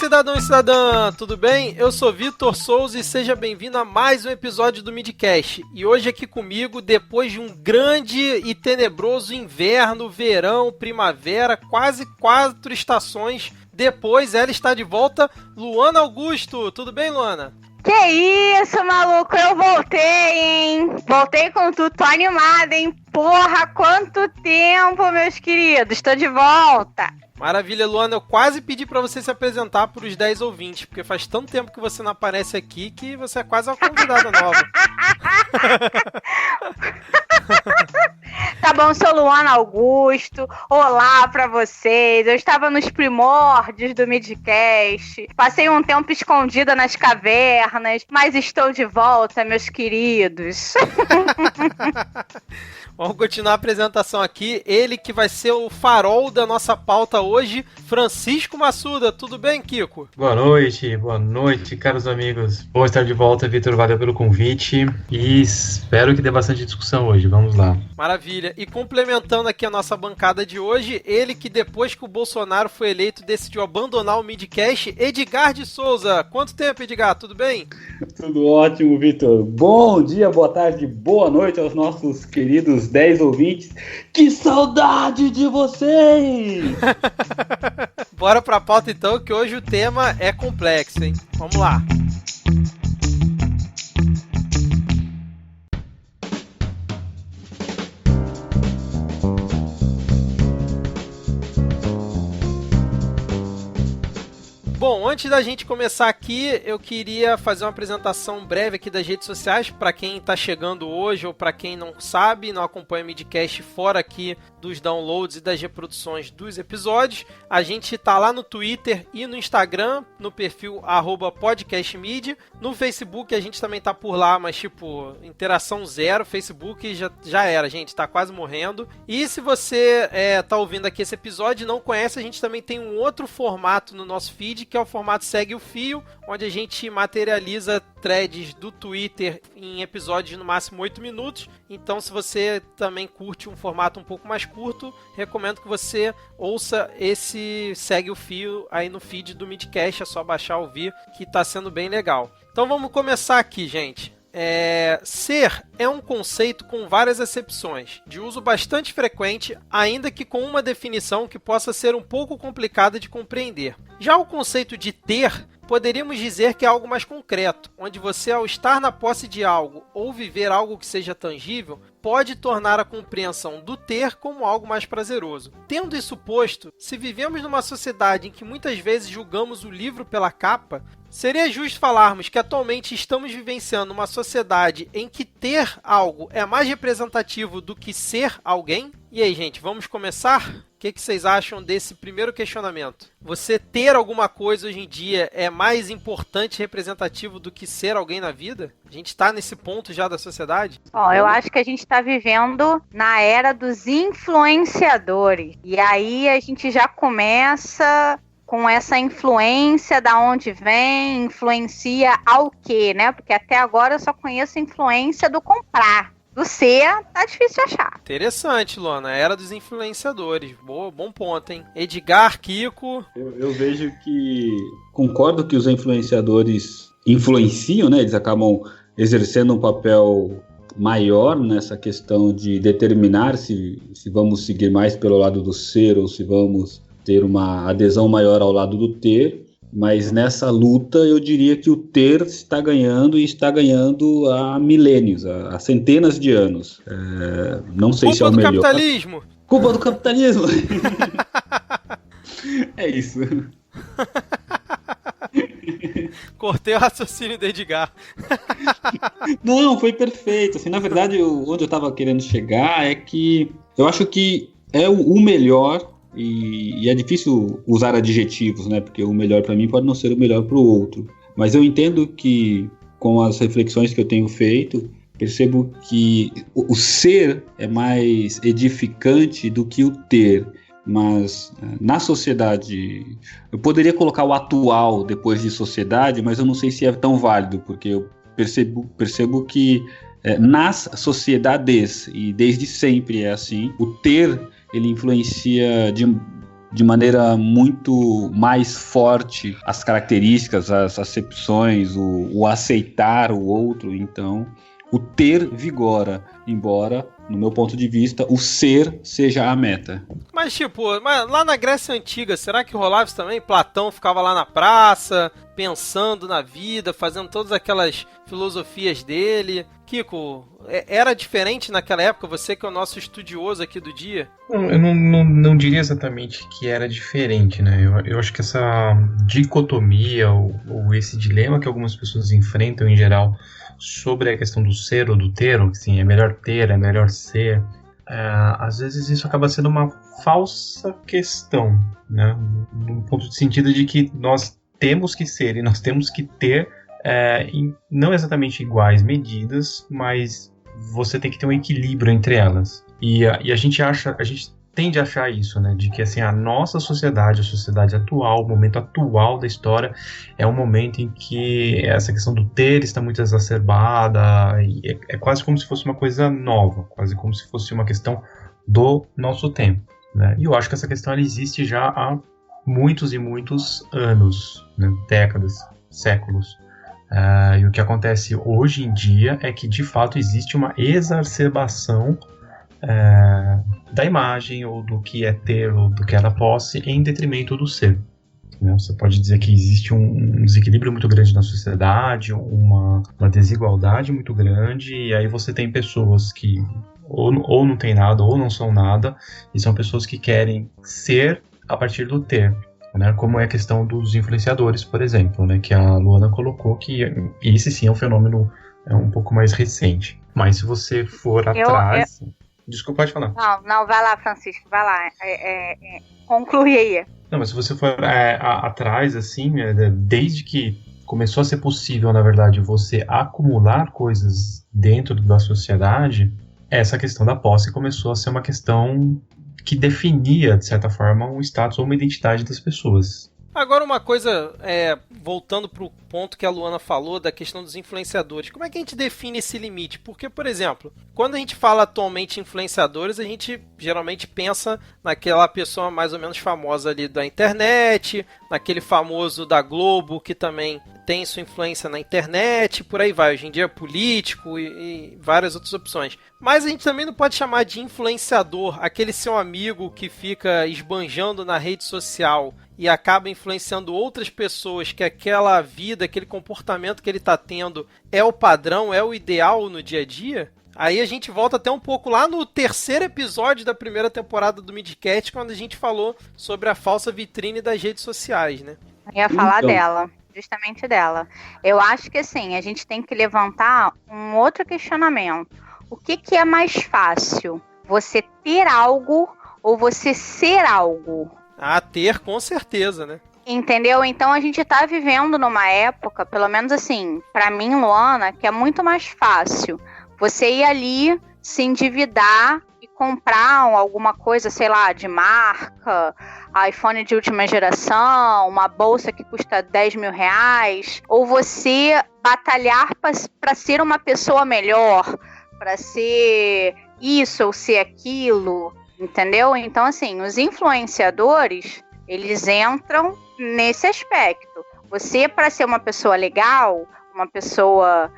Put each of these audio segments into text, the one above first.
cidadão e cidadã, tudo bem? Eu sou Vitor Souza e seja bem-vindo a mais um episódio do Midcast. E hoje aqui comigo, depois de um grande e tenebroso inverno, verão, primavera, quase 4 estações, depois ela está de volta, Luana Augusto. Tudo bem, Luana? Que isso, maluco, eu voltei, hein? Voltei com tudo, tô animada, hein? Porra, quanto tempo, meus queridos, tô de volta. Maravilha, Luana, eu quase pedi pra você se apresentar pros 10 ouvintes, porque faz tanto tempo que você não aparece aqui que você é quase uma convidada nova. Tá bom, sou Luana Augusto, olá pra vocês, eu estava nos primórdios do Midcast, passei um tempo escondida nas cavernas, mas estou de volta, meus queridos. Vamos continuar a apresentação aqui, ele que vai ser o farol da nossa pauta hoje, Francisco Massuda. Tudo bem, Kiko? Boa noite, caros amigos. Bom estar de volta, Vitor, valeu pelo convite e espero que dê bastante discussão hoje, vamos lá. Maravilha, e complementando aqui a nossa bancada de hoje, ele que depois que o Bolsonaro foi eleito decidiu abandonar o Midcast, Edgar de Souza. Quanto tempo, Edgar? Tudo bem? Tudo ótimo, Vitor. Bom dia, boa tarde, boa noite aos nossos queridos 10 ouvintes. Que saudade de vocês! Bora pra pauta então, que hoje o tema é complexo, hein? Vamos lá. Bom, antes da gente começar aqui, eu queria fazer uma apresentação breve aqui das redes sociais, para quem está chegando hoje ou para quem não sabe, não acompanha o Midcast fora aqui dos downloads e das reproduções dos episódios. A gente está lá no Twitter e no Instagram, no perfil @podcastmid. No Facebook a gente também tá por lá, mas tipo, interação zero, Facebook já era, gente, tá quase morrendo. E se você tá ouvindo aqui esse episódio e não conhece, a gente também tem um outro formato no nosso feed, que é o formato Segue o Fio, onde a gente materializa threads do Twitter em episódios de no máximo 8 minutos. Então, se você também curte um formato um pouco mais curto, recomendo que você ouça esse Segue o Fio aí no feed do Midcast, é só baixar e ouvir, que tá sendo bem legal. Então vamos começar aqui, gente. Ser é um conceito com várias acepções, de uso bastante frequente, ainda que com uma definição que possa ser um pouco complicada de compreender. Já o conceito de ter, poderíamos dizer que é algo mais concreto, onde você, ao estar na posse de algo ou viver algo que seja tangível, pode tornar a compreensão do ter como algo mais prazeroso. Tendo isso posto, se vivemos numa sociedade em que muitas vezes julgamos o livro pela capa, seria justo falarmos que atualmente estamos vivenciando uma sociedade em que ter algo é mais representativo do que ser alguém? E aí, gente, vamos começar? O que vocês acham desse primeiro questionamento? Você ter alguma coisa hoje em dia é mais importante e representativo do que ser alguém na vida? A gente está nesse ponto já da sociedade? Ó, eu acho que a gente está vivendo na era dos influenciadores. E aí a gente já começa com essa influência, da onde vem, influencia ao quê, né? Porque até agora eu só conheço a influência do comprar. Do ser, tá difícil de achar. Interessante, Luana. Era dos influenciadores. Boa, bom ponto, hein? Edgar, Kiko. Eu vejo que concordo que os influenciadores influenciam, né? Eles acabam exercendo um papel maior nessa questão de determinar se vamos seguir mais pelo lado do ser ou se vamos ter uma adesão maior ao lado do ter. Mas nessa luta eu diria que o ter está ganhando e está ganhando há milênios, há centenas de anos. Não sei se é o melhor. Culpa do capitalismo! Culpa do capitalismo! É isso. Cortei o raciocínio do Edgar. Não, foi perfeito. Assim, na verdade, onde eu estava querendo chegar é que eu acho que é o melhor. E é difícil usar adjetivos, né? Porque o melhor para mim pode não ser o melhor para o outro. Mas eu entendo que, com as reflexões que eu tenho feito, percebo que o ser é mais edificante do que o ter. Mas na sociedade, eu poderia colocar o atual depois de sociedade, mas eu não sei se é tão válido, porque eu percebo que nas sociedades, e desde sempre é assim, o ter ele influencia de maneira muito mais forte as características, as acepções, o aceitar o outro. Então, o ter vigora, embora, no meu ponto de vista, o ser seja a meta. Mas lá na Grécia Antiga, será que rolava isso também? Platão ficava lá na praça, pensando na vida, fazendo todas aquelas filosofias dele. Kiko, era diferente naquela época? Você que é o nosso estudioso aqui do dia. Eu não diria exatamente que era diferente, né? Eu acho que essa dicotomia ou esse dilema que algumas pessoas enfrentam em geral sobre a questão do ser ou do ter, ou assim, é melhor ter, é melhor ser, às vezes isso acaba sendo uma falsa questão, né? No ponto de sentido de que nós temos que ser e nós temos que ter em não exatamente iguais medidas, mas você tem que ter um equilíbrio entre elas. E a gente tende a achar isso, né? De que assim, a nossa sociedade, a sociedade atual, o momento atual da história é um momento em que essa questão do ter está muito exacerbada, e é quase como se fosse uma coisa nova, quase como se fosse uma questão do nosso tempo, né? E eu acho que essa questão ela existe já há muitos e muitos anos, né? Décadas, séculos. E o que acontece hoje em dia é que de fato existe uma exacerbação da imagem, ou do que é ter, ou do que é da posse, em detrimento do ser. Né? Você pode dizer que existe um desequilíbrio muito grande na sociedade, uma desigualdade muito grande, e aí você tem pessoas que ou não tem nada, ou não são nada, e são pessoas que querem ser a partir do ter. Né, como é a questão dos influenciadores, por exemplo, né, que a Luana colocou, que esse sim é um fenômeno um pouco mais recente. Mas se você for atrás... Desculpa, pode falar. Não, vai lá, Francisco, vai lá. Conclui aí. Não, mas se você for atrás, assim, desde que começou a ser possível, na verdade, você acumular coisas dentro da sociedade, essa questão da posse começou a ser uma questão que definia, de certa forma, um status ou uma identidade das pessoas. Agora uma coisa, voltando para o ponto que a Luana falou da questão dos influenciadores, como é que a gente define esse limite? Porque, por exemplo, quando a gente fala atualmente influenciadores, a gente geralmente pensa naquela pessoa mais ou menos famosa ali da internet, naquele famoso da Globo que também tem sua influência na internet, por aí vai. Hoje em dia é político e várias outras opções. Mas a gente também não pode chamar de influenciador aquele seu amigo que fica esbanjando na rede social e acaba influenciando outras pessoas que aquela vida, aquele comportamento que ele está tendo é o padrão, é o ideal no dia a dia. Aí a gente volta até um pouco lá no terceiro episódio da primeira temporada do Midcast, quando a gente falou sobre a falsa vitrine das redes sociais, né? Eu ia falar dela, justamente dela. Eu acho que assim, a gente tem que levantar um outro questionamento. O que é mais fácil? Você ter algo ou você ser algo? Ter, com certeza, né? Entendeu? Então a gente tá vivendo numa época, pelo menos assim, pra mim, Luana, que é muito mais fácil você ir ali, se endividar e comprar alguma coisa, sei lá, de marca, iPhone de última geração, uma bolsa que custa 10 mil reais, ou você batalhar para ser uma pessoa melhor, para ser isso ou ser aquilo, entendeu? Então, assim, os influenciadores, eles entram nesse aspecto. Você, para ser uma pessoa legal, uma pessoa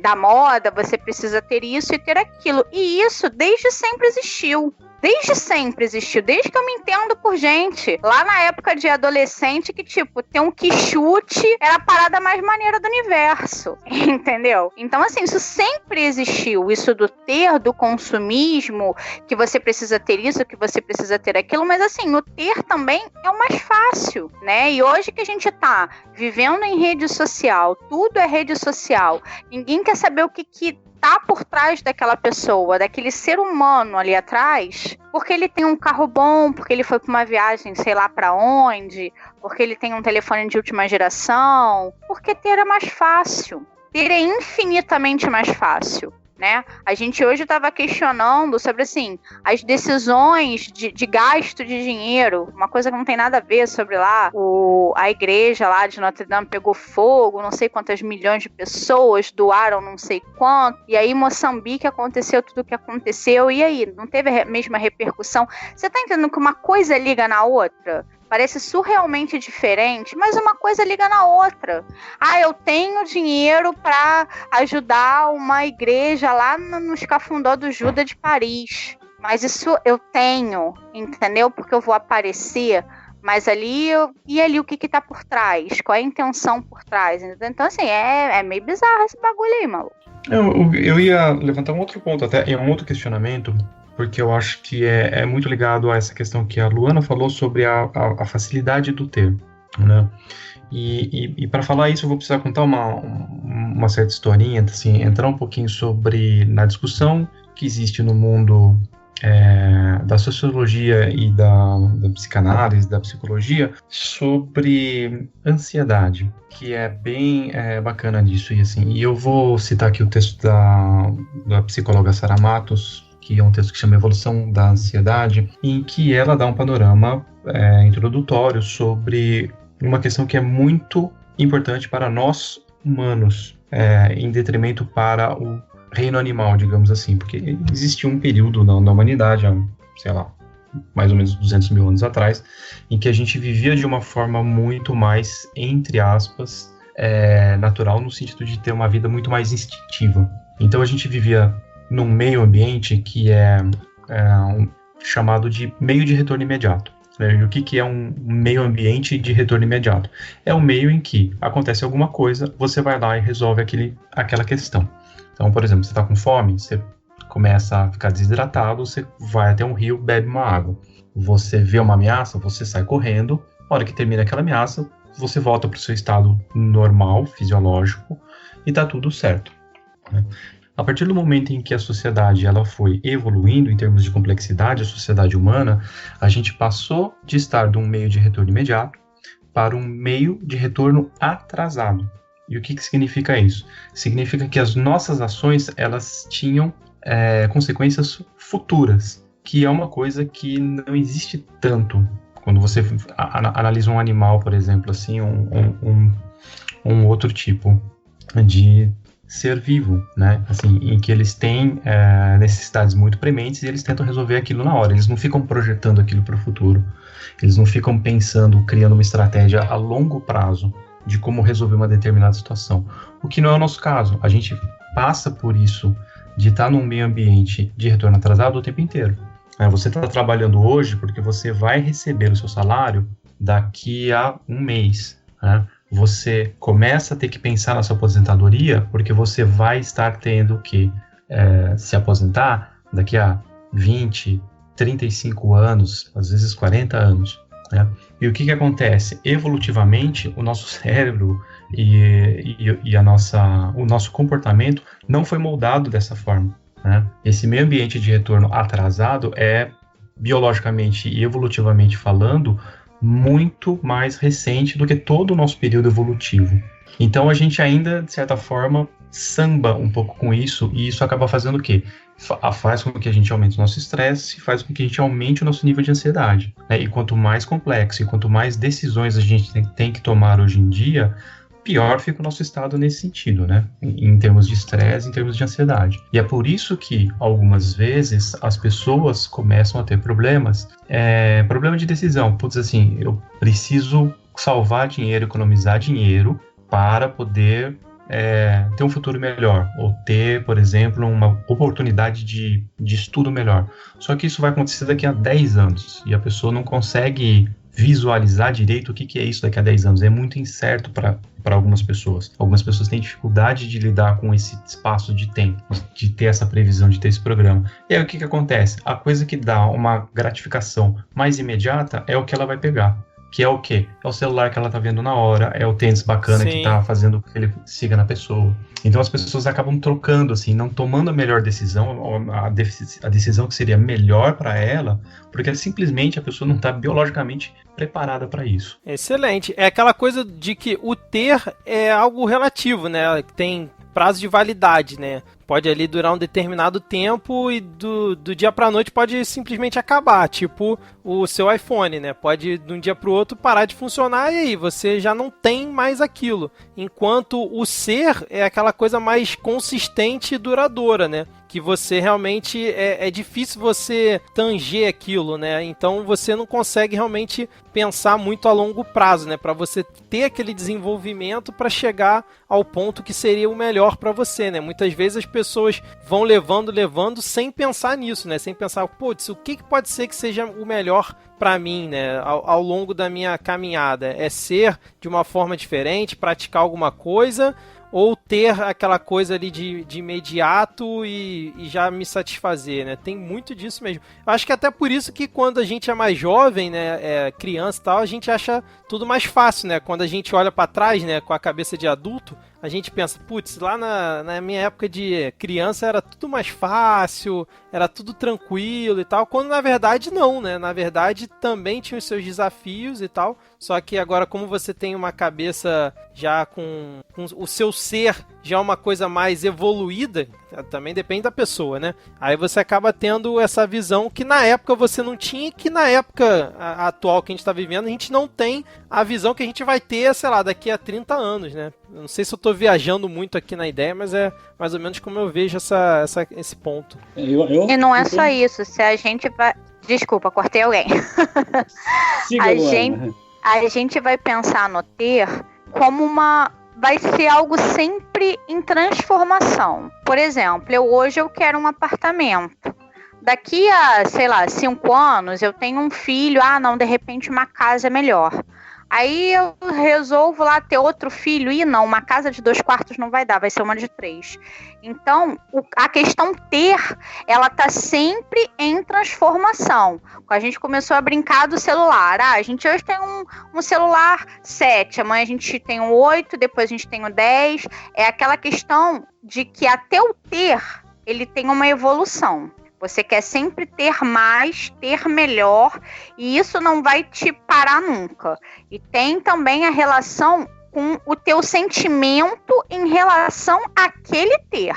da moda, você precisa ter isso e ter aquilo. E isso desde sempre existiu. Desde que eu me entendo por gente. Lá na época de adolescente, que tipo, ter um quichute era a parada mais maneira do universo. Entendeu? Então, assim, isso sempre existiu. Isso do ter, do consumismo, que você precisa ter isso, que você precisa ter aquilo. Mas, assim, o ter também é o mais fácil, né? E hoje que a gente tá vivendo em rede social, tudo é rede social. Ninguém quer saber o que tá por trás daquela pessoa, daquele ser humano ali atrás, porque ele tem um carro bom, porque ele foi pra uma viagem sei lá pra onde, porque ele tem um telefone de última geração, porque ter é mais fácil. Ter é infinitamente mais fácil. né? A gente hoje estava questionando sobre, assim, as decisões de gasto de dinheiro, uma coisa que não tem nada a ver sobre lá, a igreja lá de Notre Dame pegou fogo, não sei quantas milhões de pessoas doaram não sei quanto, e aí em Moçambique aconteceu tudo o que aconteceu, e aí, não teve a mesma repercussão? Você tá entendendo que uma coisa liga na outra? Parece surrealmente diferente, mas uma coisa liga na outra. Eu tenho dinheiro para ajudar uma igreja lá no Escafundó do Judas de Paris. Mas isso eu tenho, entendeu? Porque eu vou aparecer. Mas ali, e ali o que tá por trás? Qual é a intenção por trás? Então, assim, é meio bizarro esse bagulho aí, maluco. Eu ia levantar um outro ponto, até um outro questionamento, porque eu acho que é muito ligado a essa questão que a Luana falou sobre a facilidade do ter, né? E para falar isso eu vou precisar contar uma certa historinha, assim, entrar um pouquinho na discussão que existe no mundo da sociologia e da psicanálise, da psicologia, sobre ansiedade, que é bem bacana disso. E eu vou citar aqui o texto da psicóloga Sarah Matos, que é um texto que chama Evolução da Ansiedade, em que ela dá um panorama introdutório sobre uma questão que é muito importante para nós humanos, em detrimento para o reino animal, digamos assim, porque existiu um período na humanidade, há, sei lá, mais ou menos 200 mil anos atrás, em que a gente vivia de uma forma muito mais, entre aspas, natural, no sentido de ter uma vida muito mais instintiva. Então a gente vivia num meio ambiente que é chamado de meio de retorno imediato. E o que é um meio ambiente de retorno imediato? É um meio em que acontece alguma coisa, você vai lá e resolve aquela questão. Então, por exemplo, você está com fome, você começa a ficar desidratado, você vai até um rio, bebe uma água. Você vê uma ameaça, você sai correndo, na hora que termina aquela ameaça, você volta para o seu estado normal, fisiológico, e está tudo certo, né? A partir do momento em que a sociedade ela foi evoluindo em termos de complexidade, a sociedade humana, a gente passou de estar de um meio de retorno imediato para um meio de retorno atrasado. E o que significa isso? Significa que as nossas ações elas tinham consequências futuras, que é uma coisa que não existe tanto. Quando você analisa um animal, por exemplo, assim, um outro tipo de ser vivo, né? Assim, em que eles têm necessidades muito prementes e eles tentam resolver aquilo na hora. Eles não ficam projetando aquilo para o futuro. Eles não ficam pensando, criando uma estratégia a longo prazo de como resolver uma determinada situação. O que não é o nosso caso. A gente passa por isso de estar num meio ambiente de retorno atrasado o tempo inteiro. Você está trabalhando hoje porque você vai receber o seu salário daqui a um mês, né? Você começa a ter que pensar na sua aposentadoria porque você vai estar tendo que se aposentar daqui a 20, 35 anos, às vezes 40 anos, né? E o que acontece? Evolutivamente, o nosso cérebro e o nosso comportamento não foi moldado dessa forma, né? Esse meio ambiente de retorno atrasado é, biologicamente e evolutivamente falando, muito mais recente do que todo o nosso período evolutivo. Então a gente ainda, de certa forma, samba um pouco com isso, e isso acaba fazendo o quê? Faz com que a gente aumente o nosso estresse, faz com que a gente aumente o nosso nível de ansiedade, né? E quanto mais complexo e quanto mais decisões a gente tem que tomar hoje em dia, pior fica o nosso estado nesse sentido, né? Em termos de estresse, em termos de ansiedade. E é por isso que, algumas vezes, as pessoas começam a ter problemas. Problema de decisão. Putz, assim, eu preciso salvar dinheiro, economizar dinheiro para poder ter um futuro melhor. Ou ter, por exemplo, uma oportunidade de estudo melhor. Só que isso vai acontecer daqui a 10 anos. E a pessoa não consegue visualizar direito o que é isso daqui a 10 anos. É muito incerto para algumas pessoas. Algumas pessoas têm dificuldade de lidar com esse espaço de tempo, de ter essa previsão, de ter esse programa. E aí o que acontece? A coisa que dá uma gratificação mais imediata é o que ela vai pegar. Que é o quê? É o celular que ela tá vendo na hora, é o tênis bacana que tá fazendo que ele siga na pessoa. Então as pessoas acabam trocando, assim, não tomando a melhor decisão, a decisão que seria melhor para ela, porque simplesmente a pessoa não está biologicamente preparada para isso. Excelente. É aquela coisa de que o ter é algo relativo, né? Tem prazo de validade, né? Pode ali durar um determinado tempo e do dia pra noite pode simplesmente acabar, tipo o seu iPhone, né? Pode de um dia pro outro parar de funcionar e aí você já não tem mais aquilo. Enquanto o ser é aquela coisa mais consistente e duradoura, né? Que você realmente é difícil você tanger aquilo, né? Então você não consegue realmente pensar muito a longo prazo, né? Para você ter aquele desenvolvimento para chegar ao ponto que seria o melhor para você, né? Muitas vezes as pessoas vão levando sem pensar nisso, né? Sem pensar, putz, o que pode ser que seja o melhor para mim, né? Ao longo da minha caminhada? É ser de uma forma diferente, praticar alguma coisa, ou ter aquela coisa ali de imediato e já me satisfazer, né? Tem muito disso mesmo. Eu acho que até por isso que quando a gente é mais jovem, né, criança e tal, a gente acha tudo mais fácil, né? Quando a gente olha pra trás, né, com a cabeça de adulto, a gente pensa, putz, lá na minha época de criança era tudo mais fácil, era tudo tranquilo e tal, quando na verdade não, né? Na verdade também tinha os seus desafios e tal, só que agora como você tem uma cabeça já com o seu ser já uma coisa mais evoluída, também depende da pessoa, né? Aí você acaba tendo essa visão que na época você não tinha e que na época atual que a gente está vivendo, a gente não tem a visão que a gente vai ter, sei lá, daqui a 30 anos, né? Eu não sei se eu estou viajando muito aqui na ideia, mas é mais ou menos como eu vejo esse ponto. E não é só isso, se a gente vai... Desculpa, cortei alguém. A gente vai pensar no ter como vai ser algo sempre em transformação. Por exemplo, hoje eu quero um apartamento. Daqui a, sei lá, 5 anos, eu tenho um filho. Não, de repente uma casa é melhor. Aí eu resolvo lá ter outro filho. Não, uma casa de 2 quartos não vai dar, vai ser uma de 3. Então, a questão ter, ela tá sempre em transformação. A gente começou a brincar do celular. A gente hoje tem um celular 7, amanhã a gente tem um 8, depois a gente tem um 10. É aquela questão de que até o ter, ele tem uma evolução. Você quer sempre ter mais, ter melhor, e isso não vai te parar nunca. E tem também a relação com o teu sentimento em relação àquele ter.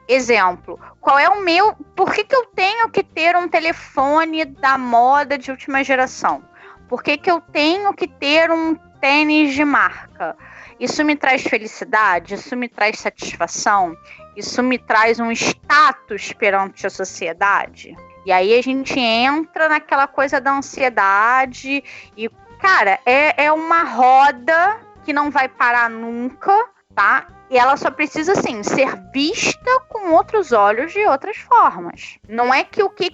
Exemplo, qual é o meu... Por que eu tenho que ter um telefone da moda de última geração? Por que eu tenho que ter um tênis de marca? Isso me traz felicidade? Isso me traz satisfação? Isso me traz um status perante a sociedade? E aí a gente entra naquela coisa da ansiedade e, cara, é uma roda que não vai parar nunca, tá? E ela só precisa, assim, ser vista com outros olhos de outras formas. Não é que o que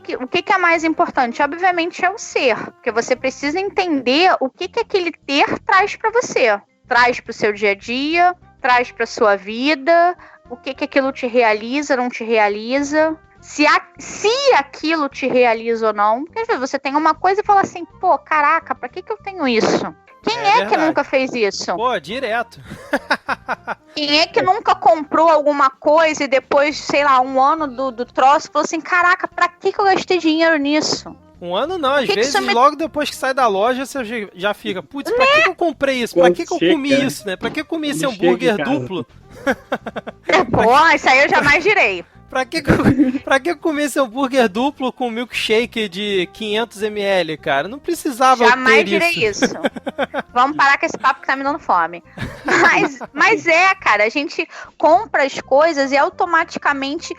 é mais importante, obviamente, é o ser. Porque você precisa entender o que aquele ter traz para você. Traz para o seu dia a dia, traz para sua vida, o que aquilo te realiza, não te realiza, se aquilo te realiza ou não. Porque às vezes você tem uma coisa e fala assim, pô, caraca, pra que eu tenho isso? Quem é que nunca fez isso? Pô, direto. Quem é que nunca comprou alguma coisa e depois, sei lá, um ano do troço, falou assim, caraca, pra que eu gastei dinheiro nisso? Um ano não, às vezes logo depois que sai da loja você já fica, putz, pra que eu comprei isso? Pra que eu comi isso, né? Pra que eu comi esse hambúrguer duplo? Pô, isso aí eu jamais direi. Pra que eu comi esse hambúrguer duplo com milkshake de 500ml, cara? Não precisava jamais ter direi isso. Vamos parar com esse papo que tá me dando fome. Mas cara, a gente compra as coisas e automaticamente...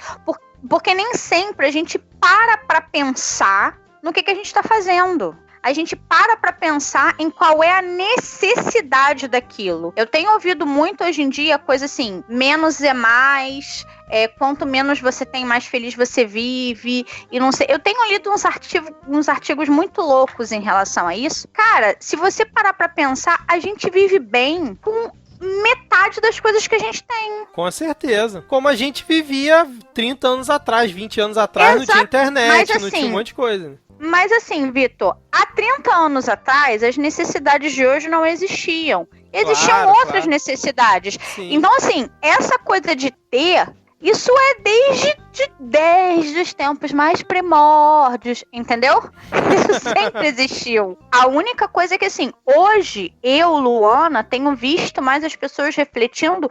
Porque nem sempre a gente para pensar no que a gente está fazendo. A gente para pensar em qual é a necessidade daquilo. Eu tenho ouvido muito hoje em dia coisa assim, menos é mais, quanto menos você tem, mais feliz você vive, e não sei. Eu tenho lido uns artigos muito loucos em relação a isso. Cara, se você parar para pensar, a gente vive bem com metade das coisas que a gente tem. Com certeza. Como a gente vivia 30 anos atrás, 20 anos atrás, não tinha internet, não tinha um monte de coisa. Mas assim, Vitor, há 30 anos atrás, as necessidades de hoje não existiam. Existiam outras necessidades. Sim. Então, assim, essa coisa de ter, isso é desde os tempos mais primórdios, entendeu? Isso sempre existiu. A única coisa é que, assim, hoje, eu, Luana, tenho visto mais as pessoas refletindo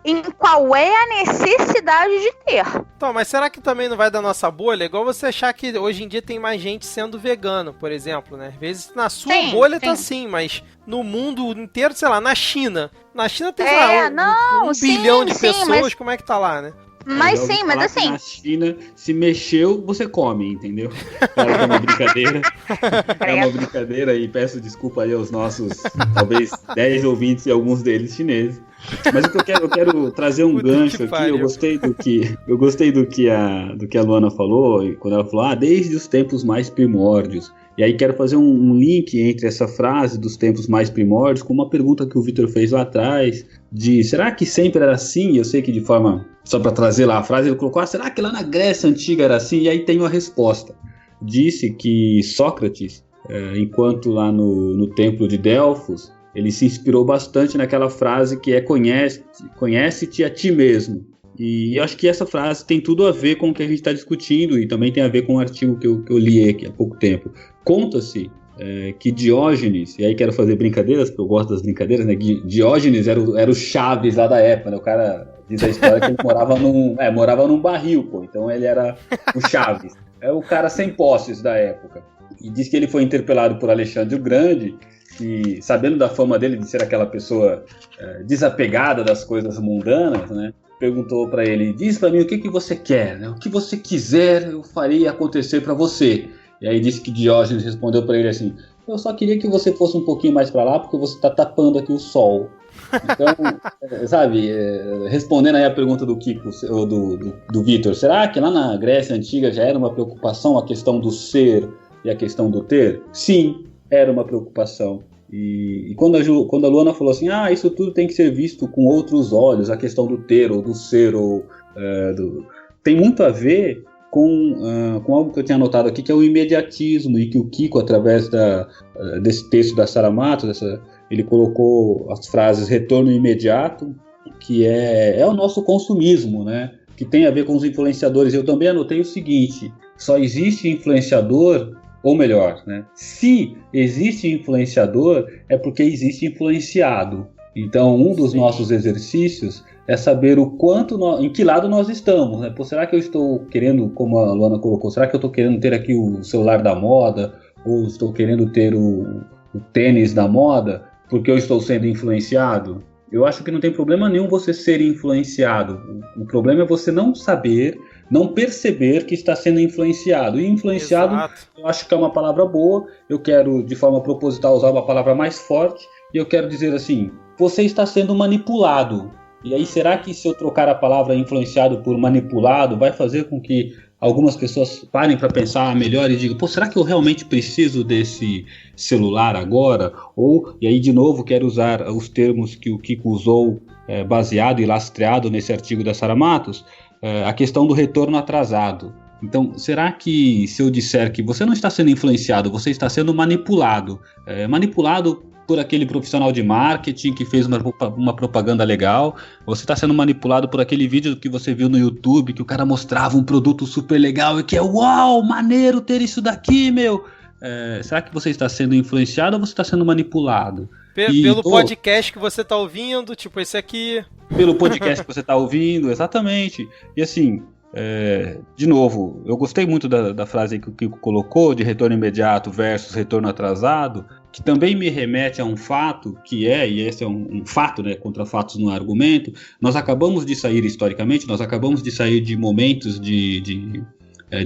em qual é a necessidade de ter. Então, mas será que também não vai da nossa bolha? Igual você achar que hoje em dia tem mais gente sendo vegano, por exemplo, né? Às vezes na sua bolha tá assim, mas no mundo inteiro, sei lá, na China. Na China tem, sei lá, um bilhão de pessoas, mas... como é que tá lá, né? Mas sim, mas assim... Na China, se mexeu, você come, entendeu? É uma brincadeira. É uma brincadeira e peço desculpa aí aos nossos, talvez, 10 ouvintes e alguns deles chineses. Mas o que eu quero trazer um gancho aqui, eu gostei do que a Luana falou, quando ela falou, desde os tempos mais primórdios. E aí quero fazer um link entre essa frase dos tempos mais primórdios com uma pergunta que o Vitor fez lá atrás, de será que sempre era assim? Eu sei que de forma, só para trazer lá a frase, ele colocou, será que lá na Grécia Antiga era assim? E aí tem uma resposta. Disse que Sócrates, enquanto lá no templo de Delfos, ele se inspirou bastante naquela frase que é conhece-te a ti mesmo. E eu acho que essa frase tem tudo a ver com o que a gente está discutindo e também tem a ver com um artigo que eu li aqui há pouco tempo. Conta-se que Diógenes, e aí quero fazer brincadeiras, porque eu gosto das brincadeiras, né? Diógenes era o Chaves lá da época, né? O cara diz a história que ele morava num barril, pô, então ele era o Chaves. É o cara sem posses da época. E diz que ele foi interpelado por Alexandre o Grande, que, sabendo da fama dele de ser aquela pessoa desapegada das coisas mundanas, né? Perguntou para ele, diz para mim o que você quer, né? O que você quiser eu faria acontecer para você. E aí disse que Diógenes respondeu para ele assim, eu só queria que você fosse um pouquinho mais para lá porque você está tapando aqui o sol. Então, sabe, respondendo aí a pergunta do Kiko, do Vitor, será que lá na Grécia Antiga já era uma preocupação a questão do ser e a questão do ter? Sim, era uma preocupação. E quando a Luana falou assim, isso tudo tem que ser visto com outros olhos, a questão do ter ou do ser, tem muito a ver com algo que eu tinha anotado aqui, que é o imediatismo, e que o Kiko, através desse texto da Sara Matos, ele colocou as frases retorno imediato, que é o nosso consumismo, né? Que tem a ver com os influenciadores. Eu também anotei o seguinte, só existe influenciador, ou melhor, né? Se existe influenciador, é porque existe influenciado. Então, um dos nossos exercícios é saber em que lado nós estamos, né? Pô, será que eu estou querendo, como a Luana colocou, será que eu estou querendo ter aqui o celular da moda? Ou estou querendo ter o tênis da moda? Porque eu estou sendo influenciado? Eu acho que não tem problema nenhum você ser influenciado. O problema é você não saber, não perceber que está sendo influenciado. E influenciado, exato, eu acho que é uma palavra boa. Eu quero, de forma proposital, usar uma palavra mais forte. E eu quero dizer assim, você está sendo manipulado. E aí, será que se eu trocar a palavra influenciado por manipulado, vai fazer com que algumas pessoas parem para pensar melhor e digam, será que eu realmente preciso desse celular agora? E aí, de novo, quero usar os termos que o Kiko usou, baseado e lastreado nesse artigo da Sara Matos, a questão do retorno atrasado. Então, será que se eu disser que você não está sendo influenciado, você está sendo manipulado, manipulado por aquele profissional de marketing que fez uma propaganda legal, você está sendo manipulado por aquele vídeo que você viu no YouTube, que o cara mostrava um produto super legal e que uau, maneiro ter isso daqui, meu. Será que você está sendo influenciado ou você está sendo manipulado? Pelo podcast que você está ouvindo, tipo esse aqui. Pelo podcast que você está ouvindo, exatamente. E assim, de novo, eu gostei muito da frase que o Kiko colocou, de retorno imediato versus retorno atrasado, que também me remete a um fato, e esse é um fato, né, contra fatos no argumento. Nós acabamos de sair, historicamente, de momentos de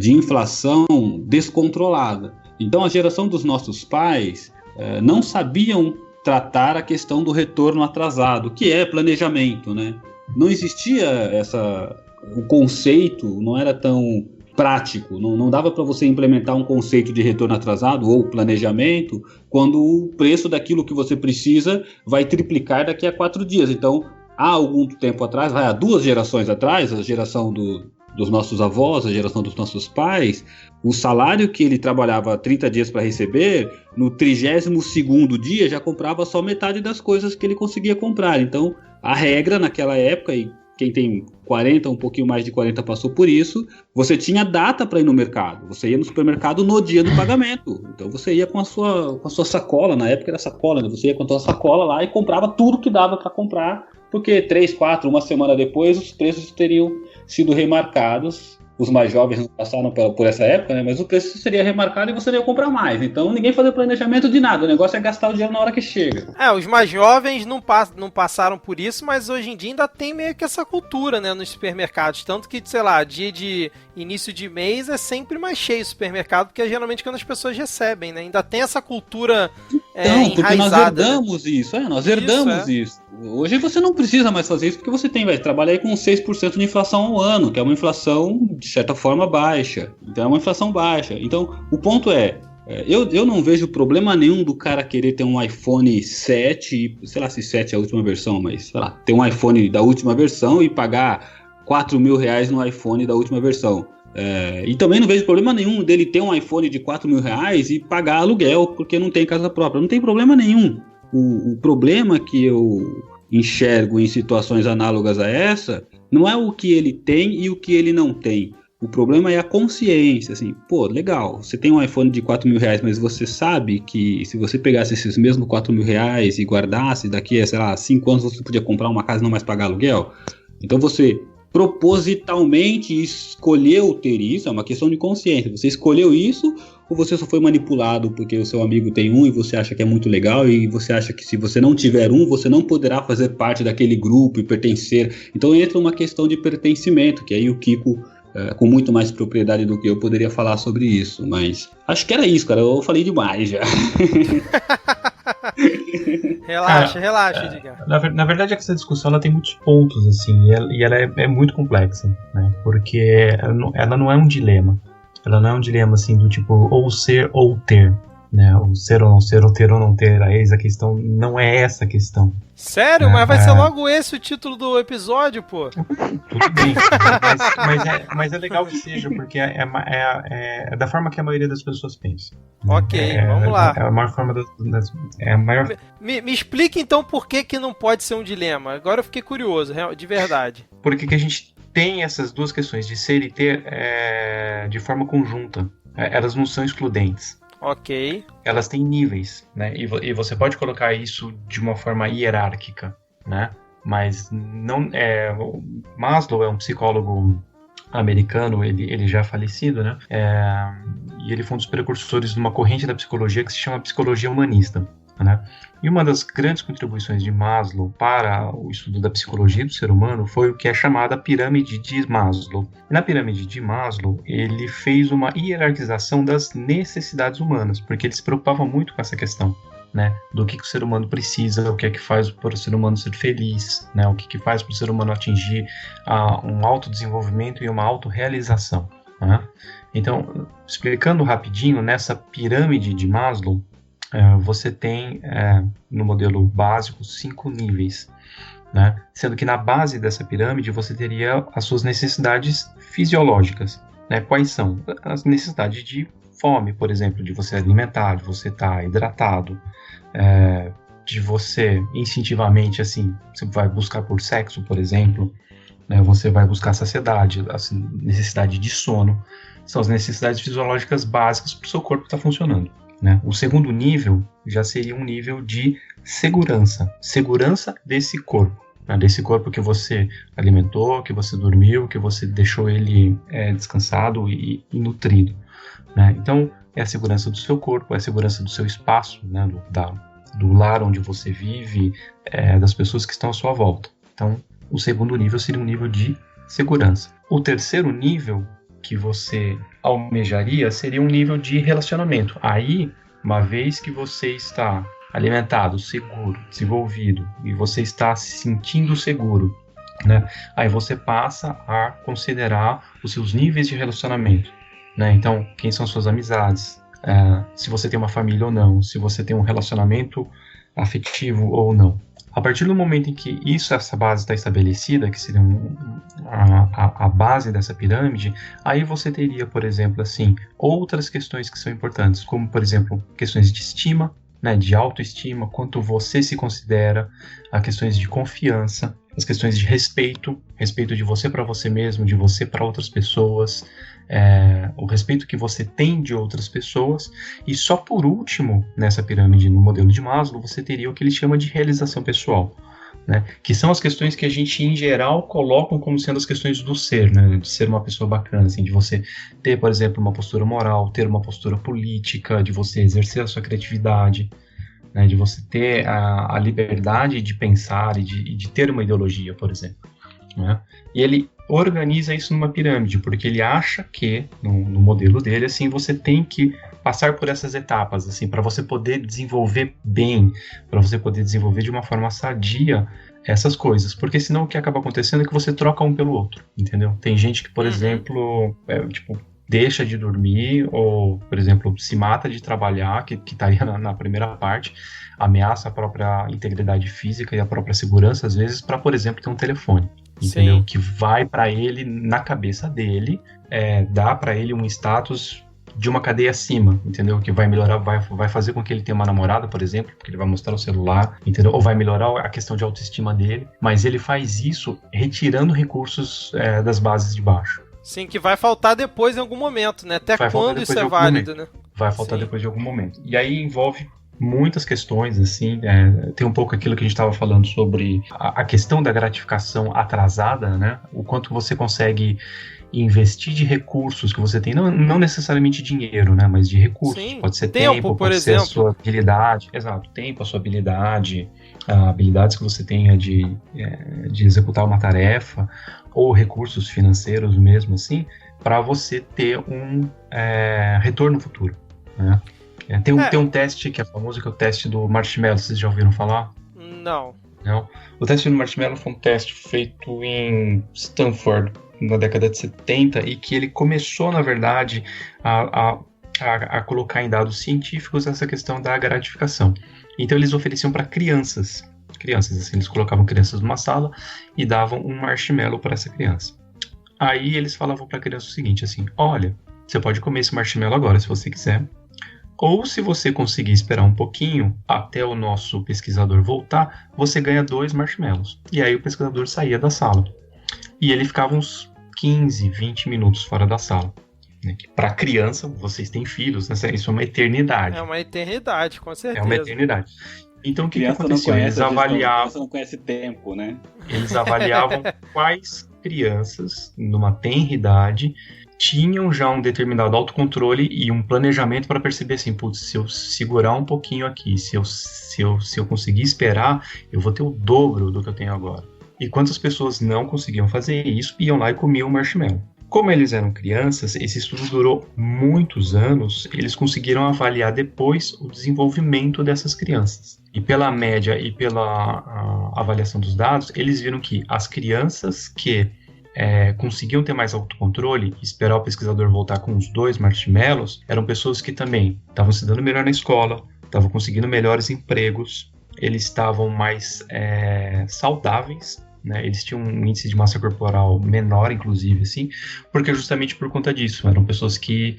inflação descontrolada. Então a geração dos nossos pais não sabiam tratar a questão do retorno atrasado, que é planejamento, né? Não existia o conceito, não era tão prático, não dava para você implementar um conceito de retorno atrasado ou planejamento quando o preço daquilo que você precisa vai triplicar daqui a 4 dias. Então, há algum tempo atrás, há 2 gerações atrás, a geração dos nossos avós, a geração dos nossos pais, o salário que ele trabalhava 30 dias para receber, no 32º dia já comprava só metade das coisas que ele conseguia comprar. Então, a regra naquela época, e quem tem 40, um pouquinho mais de 40 passou por isso, você tinha data para ir no mercado. Você ia no supermercado no dia do pagamento. Então você ia com a sua sacola, na época era sacola, né? Você ia com a sua sacola lá e comprava tudo que dava para comprar, porque 3, 4, uma semana depois os preços teriam sido remarcados. Os mais jovens não passaram por essa época, né? Mas o preço seria remarcado e você não ia comprar mais. Então ninguém fazia planejamento de nada. O negócio é gastar o dinheiro na hora que chega. Os mais jovens não passaram por isso, mas hoje em dia ainda tem meio que essa cultura, né, nos supermercados. Tanto que, sei lá, dia de início de mês é sempre mais cheio o supermercado, porque é geralmente quando as pessoas recebem, né? Ainda tem essa cultura enraizada. Porque nós herdamos isso. Nós herdamos isso. Hoje você não precisa mais fazer isso, porque você trabalha aí com 6% de inflação ao ano, que é uma inflação, de certa forma, baixa. Então é uma inflação baixa. Então, o ponto eu não vejo problema nenhum do cara querer ter um iPhone 7, sei lá se 7 é a última versão, mas sei lá, ter um iPhone da última versão e pagar R$4.000 no iPhone da última versão. E também não vejo problema nenhum dele ter um iPhone de R$4.000 e pagar aluguel porque não tem casa própria. Não tem problema nenhum. O problema que eu enxergo em situações análogas a essa não é o que ele tem e o que ele não tem. O problema é a consciência, assim, pô, legal, você tem um iPhone de R$4.000, mas você sabe que se você pegasse esses mesmos R$4.000 e guardasse, daqui a, sei lá, 5 anos você podia comprar uma casa e não mais pagar aluguel? Então você propositalmente escolheu ter isso, é uma questão de consciência, você escolheu isso ou você só foi manipulado porque o seu amigo tem um e você acha que é muito legal e você acha que se você não tiver um, você não poderá fazer parte daquele grupo e pertencer. Então entra uma questão de pertencimento, que aí o Kiko, com muito mais propriedade do que eu, poderia falar sobre isso, mas acho que era isso, cara, eu falei demais já. Relaxa, Edgar. Na verdade, essa discussão ela tem muitos pontos, assim, e ela é muito complexa, né? Porque ela não é um dilema. Ela não é um dilema, assim, do tipo, ou ser ou ter, né? Ou ser ou não ser, ou ter ou não ter. A questão não é essa a questão. Sério? Mas vai ser logo esse o título do episódio, pô? Tudo bem, mas é legal que seja, porque é da forma que a maioria das pessoas pensa. Ok, vamos lá. É a maior forma é a maior... Me explique então por que não pode ser um dilema. Agora eu fiquei curioso, de verdade. Porque que a gente tem essas duas questões de ser e ter de forma conjunta. Elas não são excludentes. Ok. Elas têm níveis, né? E você pode colocar isso de uma forma hierárquica, né? Mas não Maslow é um psicólogo americano, ele já é falecido, né? E ele foi um dos precursores de uma corrente da psicologia que se chama psicologia humanista, né? E uma das grandes contribuições de Maslow para o estudo da psicologia do ser humano foi o que é chamada pirâmide de Maslow. E na pirâmide de Maslow, ele fez uma hierarquização das necessidades humanas, porque ele se preocupava muito com essa questão, né? Do que o ser humano precisa, o que é que faz para o ser humano ser feliz, né? O que faz para o ser humano atingir um autodesenvolvimento e uma autorrealização, né? Então, explicando rapidinho, nessa pirâmide de Maslow, você tem, no modelo básico, 5 níveis, né? Sendo que na base dessa pirâmide você teria as suas necessidades fisiológicas, né? Quais são? As necessidades de fome, por exemplo, de você alimentar, de você estar hidratado, de você instintivamente, assim, você vai buscar por sexo, por exemplo, né? Você vai buscar saciedade, assim, necessidade de sono, são as necessidades fisiológicas básicas para o seu corpo estar funcionando, né? O segundo nível já seria um nível de segurança desse corpo, né? Desse corpo que você alimentou, que você dormiu, que você deixou ele descansado e nutrido, né? Então, é a segurança do seu corpo, é a segurança do seu espaço, né? Do lar onde você vive, das pessoas que estão à sua volta. Então, o segundo nível seria um nível de segurança. O terceiro nível que você almejaria seria um nível de relacionamento. Aí, uma vez que você está alimentado, seguro, desenvolvido, e você está se sentindo seguro, né? Aí você passa a considerar os seus níveis de relacionamento, né? Então, quem são suas amizades, se você tem uma família ou não, se você tem um relacionamento afetivo ou não. A partir do momento em que essa base está estabelecida, que seria a base dessa pirâmide, aí você teria, por exemplo, assim, outras questões que são importantes, como, por exemplo, questões de estima, né, de autoestima, quanto você se considera, questões de confiança, as questões de respeito de você para você mesmo, de você para outras pessoas, o respeito que você tem de outras pessoas, e só por último, nessa pirâmide, no modelo de Maslow, você teria o que ele chama de realização pessoal, né? Que são as questões que a gente, em geral, colocam como sendo as questões do ser, né? De ser uma pessoa bacana, assim, de você ter, por exemplo, uma postura moral, ter uma postura política, de você exercer a sua criatividade, né? De você ter a liberdade de pensar e de ter uma ideologia, por exemplo, né? E ele organiza isso numa pirâmide, porque ele acha que, no modelo dele, assim, você tem que passar por essas etapas, assim, para você poder desenvolver bem, para você poder desenvolver de uma forma sadia essas coisas, porque senão o que acaba acontecendo é que você troca um pelo outro, entendeu? Tem gente que, por exemplo, deixa de dormir, ou, por exemplo, se mata de trabalhar, que estaria na primeira parte, ameaça a própria integridade física e a própria segurança, às vezes, para, por exemplo, ter um telefone, entendeu? Sim. Que vai para ele, na cabeça dele, dá para ele um status de uma cadeia acima, entendeu? Que vai melhorar, vai fazer com que ele tenha uma namorada, por exemplo, porque ele vai mostrar o celular, entendeu? Ou vai melhorar a questão de autoestima dele, mas ele faz isso retirando recursos das bases de baixo. Sim, que vai faltar depois em algum momento, né? Até quando isso é válido, né? Vai faltar depois de algum momento. E aí envolve muitas questões, assim, tem um pouco aquilo que a gente estava falando sobre a questão da gratificação atrasada, né? O quanto você consegue investir de recursos que você tem, não necessariamente dinheiro, né, mas de recursos. Sim, pode ser tempo, pode ser a sua habilidade, exato, tempo, a sua habilidade, habilidades que você tenha de executar uma tarefa, ou recursos financeiros mesmo, assim, para você ter um retorno futuro, né? Tem um teste que é famoso, que é o teste do marshmallow, vocês já ouviram falar? Não. O teste do marshmallow foi um teste feito em Stanford, na década de 70, e que ele começou, na verdade, a colocar em dados científicos essa questão da gratificação. Então eles ofereciam para crianças, assim, eles colocavam crianças numa sala e davam um marshmallow para essa criança. Aí eles falavam para a criança o seguinte, assim, olha, você pode comer esse marshmallow agora, se você quiser, ou se você conseguir esperar um pouquinho até o nosso pesquisador voltar, você ganha 2 marshmallows. E aí o pesquisador saía da sala. E ele ficava uns 15, 20 minutos fora da sala. Né? Para criança, vocês têm filhos, né? Isso é uma eternidade. É uma eternidade, com certeza. É uma eternidade. Então o que aconteceu? Eles avaliavam... Criança não conhece tempo, né? Eles avaliavam quais crianças, numa tenra idade, tinham já um determinado autocontrole e um planejamento para perceber assim, putz, se eu segurar um pouquinho aqui, se eu conseguir esperar, eu vou ter o dobro do que eu tenho agora. E quantas pessoas não conseguiam fazer isso, iam lá e comiam o marshmallow. Como eles eram crianças, esse estudo durou muitos anos, eles conseguiram avaliar depois o desenvolvimento dessas crianças. E pela média e pela avaliação dos dados, eles viram que as crianças que conseguiam ter mais autocontrole, esperar o pesquisador voltar com os 2 marshmallows, eram pessoas que também estavam se dando melhor na escola, estavam conseguindo melhores empregos, eles estavam mais saudáveis, né? Eles tinham um índice de massa corporal menor, inclusive, assim, porque justamente por conta disso, eram pessoas que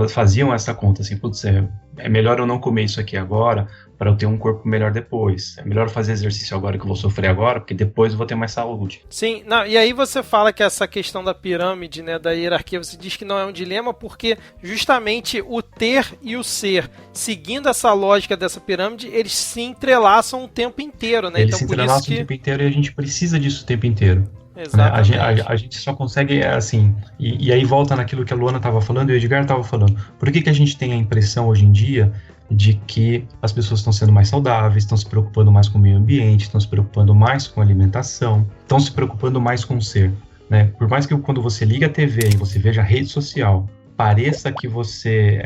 faziam essa conta, assim, putz, é melhor eu não comer isso aqui agora para eu ter um corpo melhor depois. É melhor fazer exercício agora que eu vou sofrer agora, porque depois eu vou ter mais saúde. Sim, e aí você fala que essa questão da pirâmide, né, da hierarquia, você diz que não é um dilema porque justamente o ter e o ser, seguindo essa lógica dessa pirâmide, eles se entrelaçam o tempo inteiro, né? Eles então, se entrelaçam o tempo inteiro e a gente precisa disso o tempo inteiro. Exatamente. Né? A gente só consegue, assim, e aí volta naquilo que a Luana estava falando e o Edgar estava falando. Por que a gente tem a impressão hoje em dia de que as pessoas estão sendo mais saudáveis, estão se preocupando mais com o meio ambiente, estão se preocupando mais com a alimentação, estão se preocupando mais com o ser, né? Por mais que quando você liga a TV e você veja a rede social, pareça que você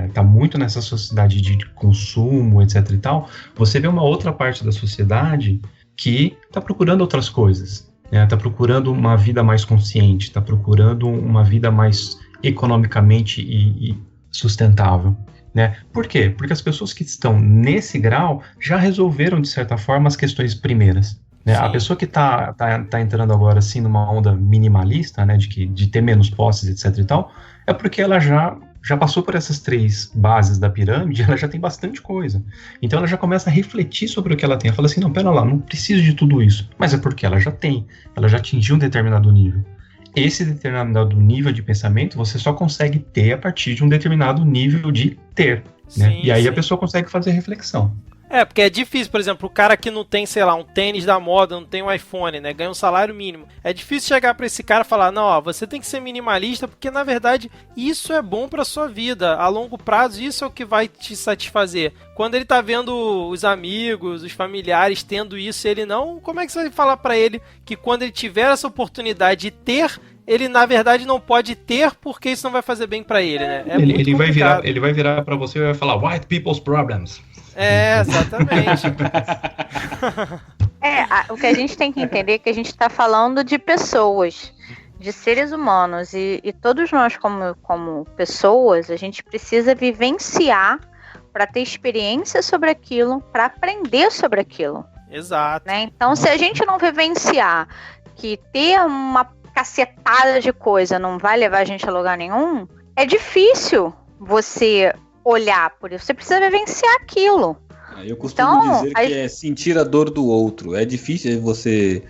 está muito nessa sociedade de consumo, etc e tal, você vê uma outra parte da sociedade que está procurando outras coisas, né? Está procurando uma vida mais consciente, está procurando uma vida mais economicamente e sustentável. Né? Por quê? Porque as pessoas que estão nesse grau já resolveram, de certa forma, as questões primeiras. Né? A pessoa que está entrando agora assim, numa onda minimalista, né, de ter menos posses, etc. e tal, é porque ela já já passou por essas 3 bases da pirâmide, ela já tem bastante coisa. Então ela já começa a refletir sobre o que ela tem. Ela fala assim, não, pera lá, não preciso de tudo isso. Mas é porque ela já tem. Ela já atingiu um determinado nível. Esse determinado nível de pensamento você só consegue ter a partir de um determinado nível de ter. Né? Sim, e aí sim. a pessoa consegue fazer reflexão. Porque é difícil, por exemplo, o cara que não tem, sei lá, um tênis da moda, não tem um iPhone, né, ganha um salário mínimo. É difícil chegar pra esse cara e falar, não, ó, você tem que ser minimalista porque, na verdade, isso é bom pra sua vida. A longo prazo, isso é o que vai te satisfazer. Quando ele tá vendo os amigos, os familiares tendo isso, ele não, como é que você vai falar pra ele que quando ele tiver essa oportunidade de ter, ele na verdade não pode ter porque isso não vai fazer bem pra ele, né? Ele vai virar pra você e vai falar white people's problems. Exatamente. O que a gente tem que entender é que a gente está falando de pessoas, de seres humanos, e todos nós como pessoas, a gente precisa vivenciar para ter experiência sobre aquilo, para aprender sobre aquilo. Exato. Né? Então, se a gente não vivenciar que ter uma cacetada de coisa não vai levar a gente a lugar nenhum, é difícil você olhar por isso. Você precisa vivenciar aquilo. Eu costumo dizer que é sentir a dor do outro. É difícil você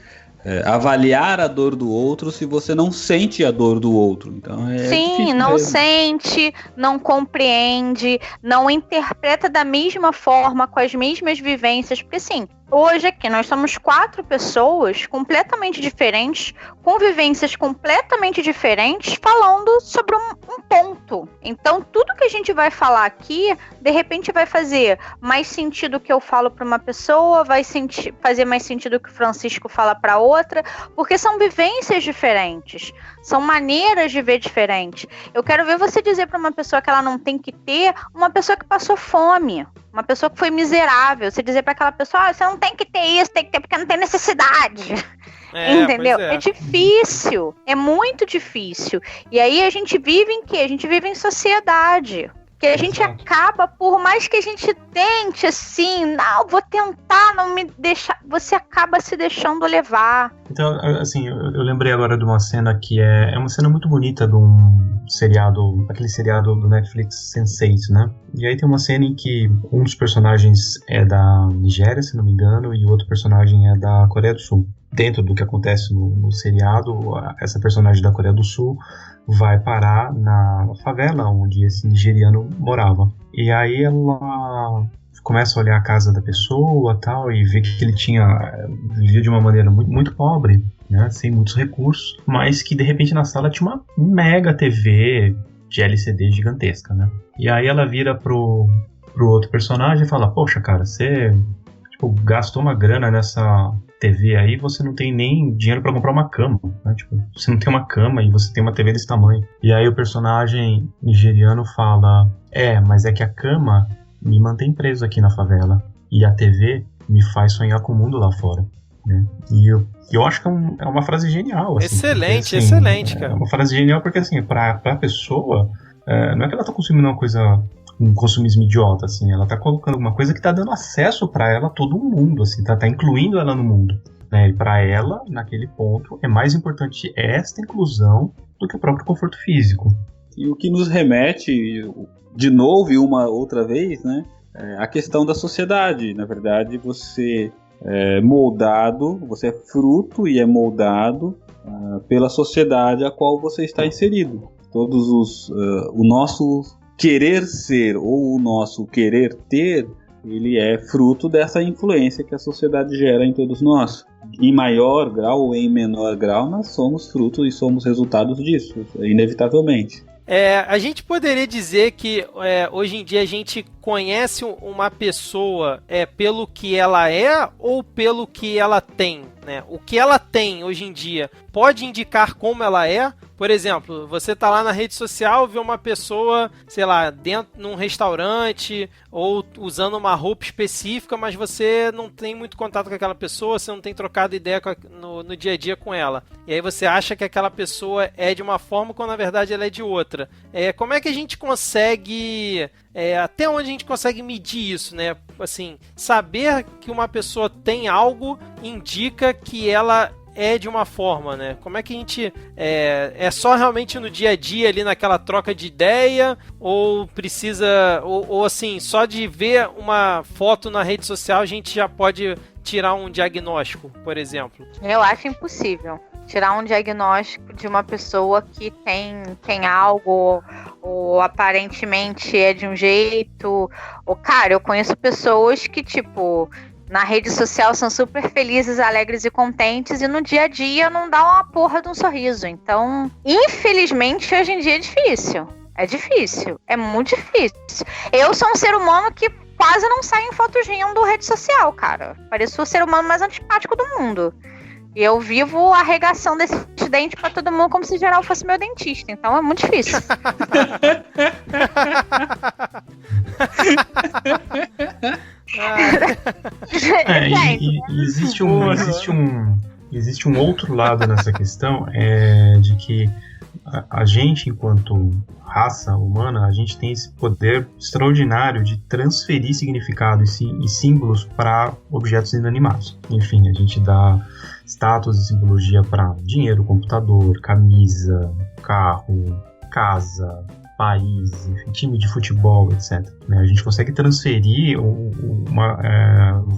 avaliar a dor do outro se você não sente a dor do outro. Então Sim, não mesmo. Sente, não compreende, não interpreta da mesma forma, com as mesmas vivências. Porque assim, hoje aqui nós somos 4 pessoas completamente diferentes, com vivências completamente diferentes, falando sobre um ponto. Então tudo que a gente vai falar aqui, de repente vai fazer mais sentido que eu falo para uma pessoa, vai fazer mais sentido que o Francisco fala para outra, porque são vivências diferentes, são maneiras de ver diferentes. Eu quero ver você dizer para uma pessoa que ela não tem que ter, uma pessoa que passou fome, uma pessoa que foi miserável, você dizer para aquela pessoa, você não tem que ter isso, tem que ter porque não tem necessidade. Entendeu? É difícil, é muito difícil. E aí a gente vive em quê? A gente vive em sociedade. Que a gente acaba, por mais que a gente tente assim, não, vou tentar não me deixar, você acaba se deixando levar. Então, assim, eu lembrei agora de uma cena que é uma cena muito bonita de um seriado, aquele seriado do Netflix Sense8, né? E aí tem uma cena em que um dos personagens é da Nigéria, se não me engano, e o outro personagem é da Coreia do Sul. Dentro do que acontece no seriado, essa personagem da Coreia do Sul vai parar na favela onde esse nigeriano morava. E aí ela começa a olhar a casa da pessoa tal, e vê que ele vivia de uma maneira muito, muito pobre, né, sem muitos recursos, mas que de repente na sala tinha uma mega TV de LCD gigantesca, né? E aí ela vira pro outro personagem e fala, poxa cara, você gastou uma grana nessa TV aí, você não tem nem dinheiro pra comprar uma cama, né? Você não tem uma cama e você tem uma TV desse tamanho. E aí o personagem nigeriano fala, mas é que a cama me mantém preso aqui na favela e a TV me faz sonhar com o mundo lá fora, né? E eu acho que é uma frase genial. Assim, excelente, porque, assim, excelente, cara. É uma frase genial porque, assim, pra pessoa, não é que ela tá consumindo uma coisa, um consumismo idiota, assim, ela tá colocando alguma coisa que tá dando acesso pra ela a todo mundo, assim, tá incluindo ela no mundo, né? E pra ela, naquele ponto, é mais importante esta inclusão do que o próprio conforto físico. E o que nos remete, de novo e uma outra vez, né, a questão da sociedade. Na verdade, você é moldado, você é fruto e é moldado pela sociedade a qual você está inserido. O nosso querer ser ou o nosso querer ter, ele é fruto dessa influência que a sociedade gera em todos nós. Em maior grau ou em menor grau, nós somos fruto e somos resultados disso, inevitavelmente. A gente poderia dizer que hoje em dia a gente conhece uma pessoa pelo que ela é ou pelo que ela tem, né? O que ela tem hoje em dia pode indicar como ela é. Por exemplo, você tá lá na rede social, vê uma pessoa, sei lá, dentro num restaurante ou usando uma roupa específica, mas você não tem muito contato com aquela pessoa, você não tem trocado ideia no dia a dia com ela. E aí você acha que aquela pessoa é de uma forma quando na verdade ela é de outra. Como é que a gente consegue... até onde a gente consegue medir isso, né? Assim, saber que uma pessoa tem algo indica que ela é de uma forma, né? Como é que a gente... É só realmente no dia a dia ali naquela troca de ideia? Ou precisa... Ou assim, só de ver uma foto na rede social a gente já pode tirar um diagnóstico, por exemplo? Eu acho impossível tirar um diagnóstico de uma pessoa que tem algo, ou aparentemente é de um jeito. Ou, cara, eu conheço pessoas que, tipo, na rede social são super felizes, alegres e contentes, e no dia a dia não dá uma porra de um sorriso. Então, infelizmente, hoje em dia é difícil. É difícil. É muito difícil. Eu sou um ser humano que quase não sai em fotos rindo rede social, cara. Pareço o ser humano mais antipático do mundo. E eu vivo arregaçando esse dente pra todo mundo como se geral fosse meu dentista. Então é muito difícil. Existe um outro lado nessa questão, de que a gente, enquanto raça humana, a gente tem esse poder extraordinário de transferir significado e símbolos para objetos inanimados. Enfim, a gente dá status e simbologia para dinheiro, computador, camisa, carro, casa, país, enfim, time de futebol, etc. A gente consegue transferir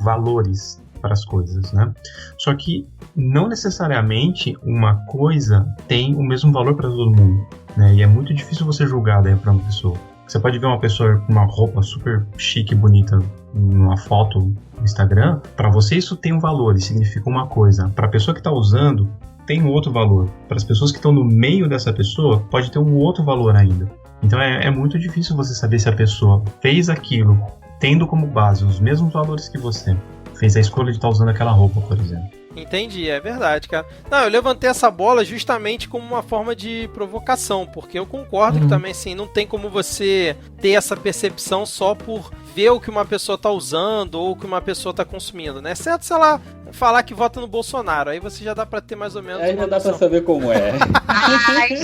valores para as coisas, né? Só que não necessariamente uma coisa tem o mesmo valor para todo mundo, né? E é muito difícil você julgar daí para uma pessoa. Você pode ver uma pessoa com uma roupa super chique e bonita numa foto no Instagram, para você isso tem um valor e significa uma coisa. Para a pessoa que está usando, tem um outro valor. Para as pessoas que estão no meio dessa pessoa, pode ter um outro valor ainda. Então é muito difícil você saber se a pessoa fez aquilo tendo como base os mesmos valores que você. Fez a escolha de estar usando aquela roupa, por exemplo. Entendi, é verdade, cara. Não, eu levantei essa bola justamente como uma forma de provocação, porque eu concordo que também, assim, não tem como você ter essa percepção só por ver o que uma pessoa tá usando ou o que uma pessoa tá consumindo, né? Exceto se ela falar que vota no Bolsonaro, aí você já dá pra ter mais ou menos aí já dá pra saber como é. Ai,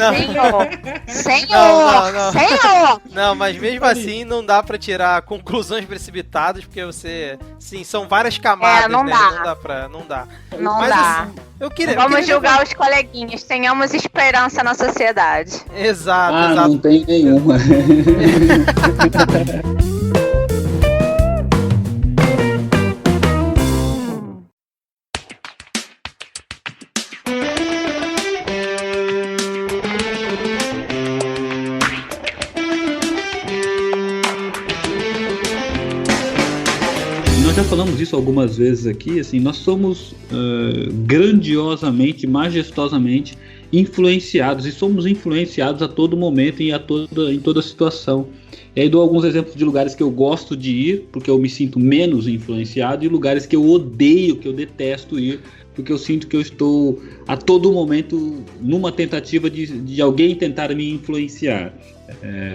Senhor! Não, mas mesmo assim não dá pra tirar conclusões precipitadas, porque você, sim, são várias camadas, não né? dá. Não dá. Não mas, dá. Assim, eu queria julgar os coleguinhas, tenhamos esperança na sociedade. Exato. Não tem nenhuma. Já falamos isso algumas vezes aqui, assim, nós somos grandiosamente, majestosamente influenciados, e somos influenciados a todo momento e em toda situação. E aí dou alguns exemplos de lugares que eu gosto de ir, porque eu me sinto menos influenciado, e lugares que eu odeio, que eu detesto ir, porque eu sinto que eu estou a todo momento numa tentativa de alguém tentar me influenciar.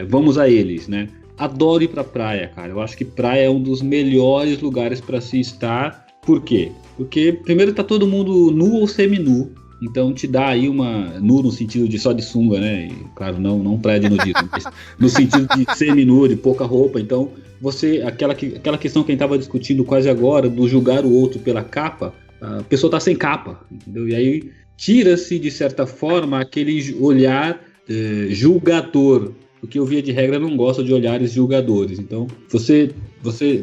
Vamos a eles, né? Adoro ir pra praia, cara. Eu acho que praia é um dos melhores lugares para se estar. Por quê? Porque primeiro tá todo mundo nu ou semi-nu. Então te dá aí uma... Nu no sentido de só de sunga, né? E, claro, não praia de nudismo. Mas no sentido de semi-nu, de pouca roupa. Então você... Aquela questão que a gente tava discutindo quase agora, do julgar o outro pela capa, a pessoa tá sem capa, entendeu? E aí tira-se, de certa forma, aquele olhar julgador. Porque eu, via de regra, não gosto de olhares julgadores. Então, você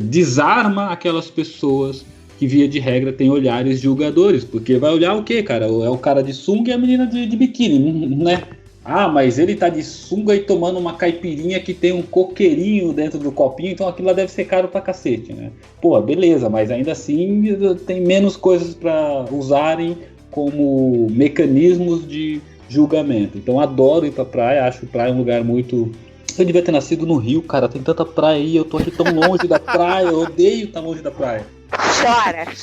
desarma aquelas pessoas que, via de regra, têm olhares julgadores. Porque vai olhar o quê, cara? É o cara de sunga e a menina de biquíni, né? Ah, mas ele tá de sunga e tomando uma caipirinha que tem um coqueirinho dentro do copinho, então aquilo lá deve ser caro pra cacete, né? Pô, beleza, mas ainda assim tem menos coisas pra usarem como mecanismos de julgamento. Então adoro ir pra praia, acho que praia é um lugar muito... Eu devia ter nascido no Rio, cara, tem tanta praia aí, eu tô aqui tão longe da praia, eu odeio estar longe da praia.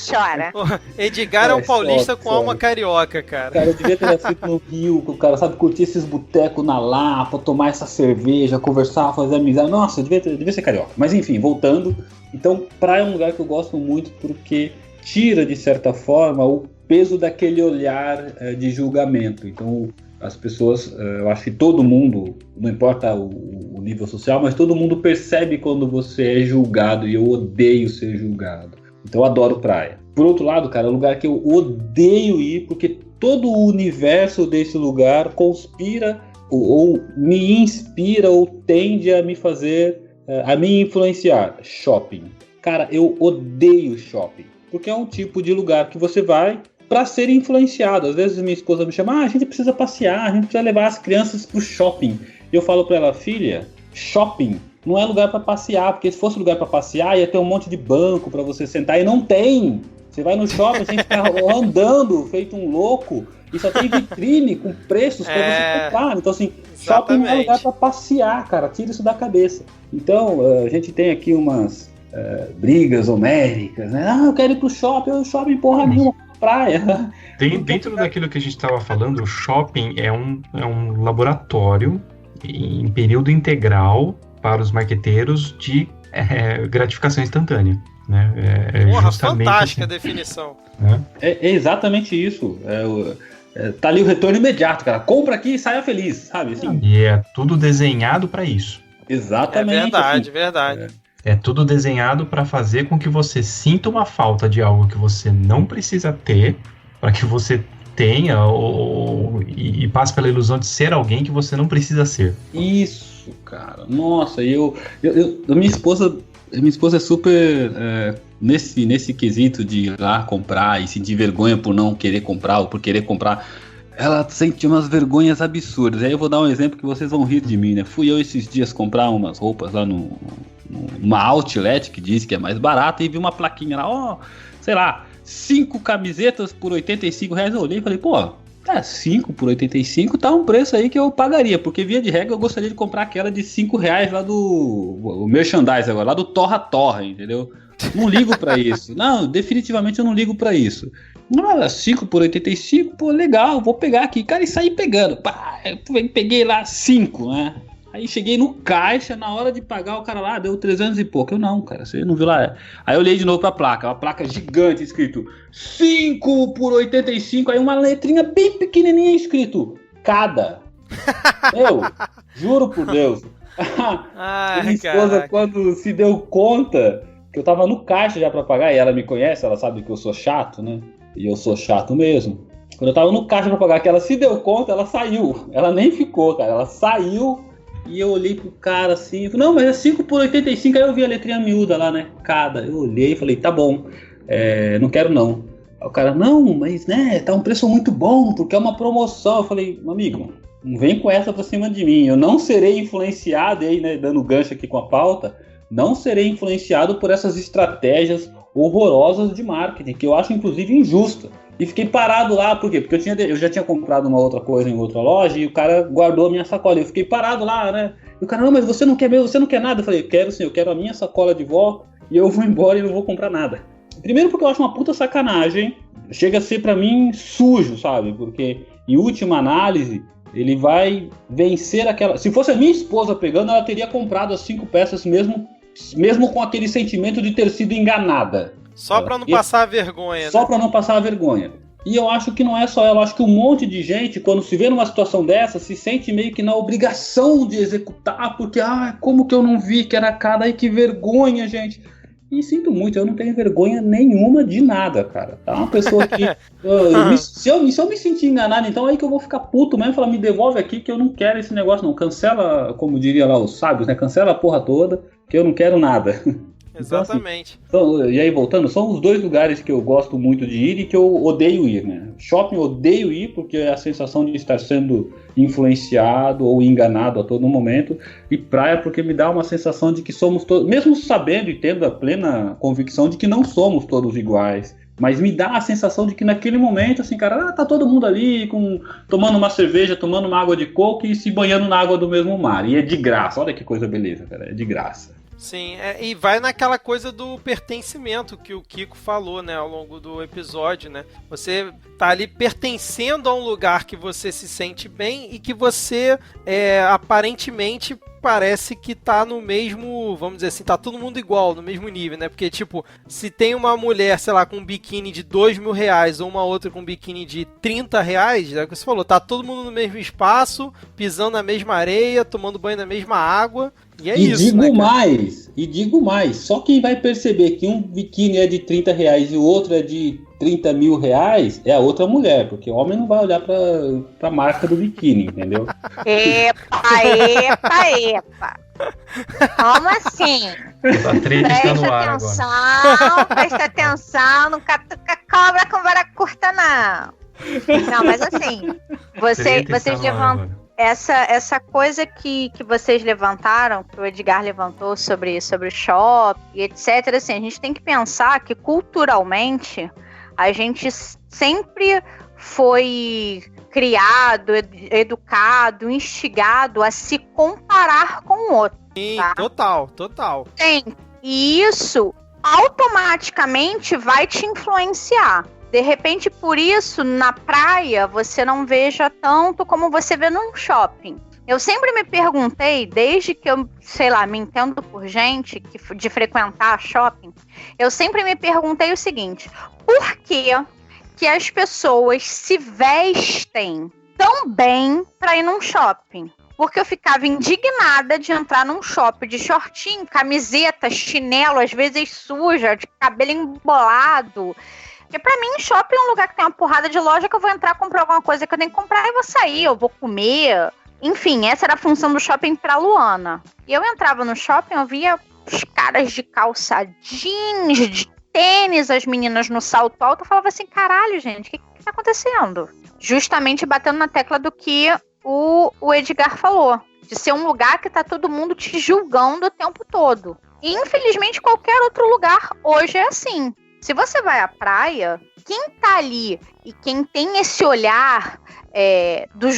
Chora. Porra, Edgar é um paulista com alma carioca, cara. Cara, eu devia ter nascido no Rio, o cara sabe curtir esses botecos na Lapa, tomar essa cerveja, conversar, fazer amizade. Nossa, devia ser carioca. Mas enfim, voltando. Então, praia é um lugar que eu gosto muito porque tira, de certa forma, o peso daquele olhar de julgamento. Então, as pessoas, eu acho que todo mundo, não importa o nível social, mas todo mundo percebe quando você é julgado, e eu odeio ser julgado. Então eu adoro praia. Por outro lado, cara, é um lugar que eu odeio ir porque todo o universo desse lugar conspira ou me inspira ou tende a me fazer, a me influenciar. Shopping. Cara, eu odeio shopping, porque é um tipo de lugar que você vai para ser influenciado. Às vezes minha esposa me chama, a gente precisa passear, a gente precisa levar as crianças pro shopping. E eu falo para ela, filha, shopping não é lugar para passear, porque se fosse lugar para passear ia ter um monte de banco para você sentar, e não tem. Você vai no shopping, a gente fica andando, feito um louco, e só tem vitrine com preços para você comprar. Então, assim, shopping não é lugar para passear, cara. Tira isso da cabeça. Então, a gente tem aqui umas brigas homéricas, né? Eu quero ir pro shopping, o shopping porra nenhuma, praia. Dentro daquilo que a gente estava falando, o shopping é um laboratório em período integral para os marqueteiros de gratificação instantânea. Né? Porra, justamente fantástica assim. A definição. É exatamente isso. Tá ali o retorno imediato, cara. Compra aqui e saia feliz, sabe? Assim. E é tudo desenhado para isso. Exatamente. É verdade, assim. verdade. É tudo desenhado para fazer com que você sinta uma falta de algo que você não precisa ter, para que você tenha e passe pela ilusão de ser alguém que você não precisa ser. Isso, cara. Nossa, minha esposa é super nesse quesito de ir lá comprar e sentir vergonha por não querer comprar ou por querer comprar. Ela sente umas vergonhas absurdas. Aí eu vou dar um exemplo que vocês vão rir de mim, né? Fui eu esses dias comprar umas roupas lá numa outlet que diz que é mais barata e vi uma plaquinha lá, sei lá, 5 camisetas por R$85. Eu olhei e falei, 5 por 85 tá um preço aí que eu pagaria, porque via de regra eu gostaria de comprar aquela de R$5 lá do merchandise agora, lá do Torra Torra, entendeu? Não ligo pra isso. Não, definitivamente eu não ligo pra isso. 5 por 85, legal, vou pegar aqui. Cara, e saí pegando. Peguei lá 5, né? Aí cheguei no caixa, na hora de pagar, o cara lá deu 300 e pouco. Eu não, cara, você não viu lá. Aí eu olhei de novo pra placa, uma placa gigante escrito 5 por 85, aí uma letrinha bem pequenininha escrito cada. Eu juro por Deus. Minha esposa, quando se deu conta que eu tava no caixa já pra pagar, e ela me conhece, ela sabe que eu sou chato, né? E eu sou chato mesmo. Quando eu tava no caixa pra pagar, que ela se deu conta, ela saiu. Ela nem ficou, cara, ela saiu. E eu olhei pro cara assim, não, mas é 5 por 85, aí eu vi a letrinha miúda lá, né, cada. Eu olhei e falei, tá bom, não quero não. Aí o cara, não, mas né, tá um preço muito bom, porque é uma promoção. Eu falei, amigo, não vem com essa pra cima de mim, eu não serei influenciado, aí, né, dando gancho aqui com a pauta, não serei influenciado por essas estratégias horrorosas de marketing, que eu acho inclusive injusta. E fiquei parado lá, por quê? Porque eu já tinha comprado uma outra coisa em outra loja e o cara guardou a minha sacola. Eu fiquei parado lá, né? E o cara, não, mas você não quer mesmo, você não quer nada? Eu falei, quero sim, eu quero a minha sacola de vó e eu vou embora e não vou comprar nada. Primeiro porque eu acho uma puta sacanagem, chega a ser pra mim sujo, sabe? Porque em última análise, ele vai vencer aquela... Se fosse a minha esposa pegando, ela teria comprado as 5 peças mesmo com aquele sentimento de ter sido enganada. Só pra não passar a vergonha, Só né? pra não passar a vergonha. E eu acho que não é só ela, eu acho que um monte de gente, quando se vê numa situação dessa, se sente meio que na obrigação de executar, porque, como que eu não vi que era cada, ai que vergonha, gente. E sinto muito, eu não tenho vergonha nenhuma de nada, cara. Tá uma pessoa que... se eu me sentir enganado, então aí que eu vou ficar puto mesmo, falar, me devolve aqui que eu não quero esse negócio, não. Cancela, como diria lá os sábios, né? Cancela a porra toda, que eu não quero nada. Exatamente. Então, e aí, voltando, são os 2 lugares que eu gosto muito de ir e que eu odeio ir, né? Shopping eu odeio ir porque é a sensação de estar sendo influenciado ou enganado a todo momento. E praia porque me dá uma sensação de que somos todos, mesmo sabendo e tendo a plena convicção de que não somos todos iguais. Mas me dá a sensação de que naquele momento, assim, cara, tá todo mundo ali tomando uma cerveja, tomando uma água de coco e se banhando na água do mesmo mar. E é de graça, olha que coisa beleza, cara, é de graça. Sim, e vai naquela coisa do pertencimento que o Kiko falou, né, ao longo do episódio, né? Você tá ali pertencendo a um lugar que você se sente bem e que você, aparentemente, parece que tá no mesmo, vamos dizer assim, tá todo mundo igual, no mesmo nível, né? Porque, tipo, se tem uma mulher, sei lá, com um biquíni de R$2.000 ou uma outra com um biquíni de R$30, é o que você falou, tá todo mundo no mesmo espaço, pisando na mesma areia, tomando banho na mesma água, e é isso, né, digo mais, só quem vai perceber que um biquíni é de R$30 e o outro é de 30 mil reais, é a outra mulher, porque o homem não vai olhar pra marca do biquíni, entendeu? Epa. Como assim? Presta atenção, não catuca cobra com vara curta, não. Não, mas assim, vocês levantam essa coisa que vocês levantaram, que o Edgar levantou sobre o shopping, etc. Assim, a gente tem que pensar que culturalmente a gente sempre foi criado, educado, instigado a se comparar com o outro. Sim, tá? Total. E isso automaticamente vai te influenciar. De repente, por isso, na praia, você não veja tanto como você vê num shopping. Eu sempre me perguntei, desde que eu, me entendo por gente de frequentar shopping, eu sempre me perguntei o seguinte: por que as pessoas se vestem tão bem para ir num shopping? Porque eu ficava indignada de entrar num shopping de shortinho, camiseta, chinelo, às vezes suja, de cabelo embolado. Porque pra mim, shopping é um lugar que tem uma porrada de loja que eu vou entrar, comprar alguma coisa que eu tenho que comprar e vou sair, eu vou comer. Enfim, essa era a função do shopping pra Luana. E eu entrava no shopping, eu via os caras de calça jeans, de tênis, as meninas no salto alto. Eu falava assim, caralho, gente, o que tá acontecendo? Justamente batendo na tecla do que o Edgar falou. De ser um lugar que tá todo mundo te julgando o tempo todo. E infelizmente qualquer outro lugar hoje é assim. Se você vai à praia, quem tá ali e quem tem esse olhar do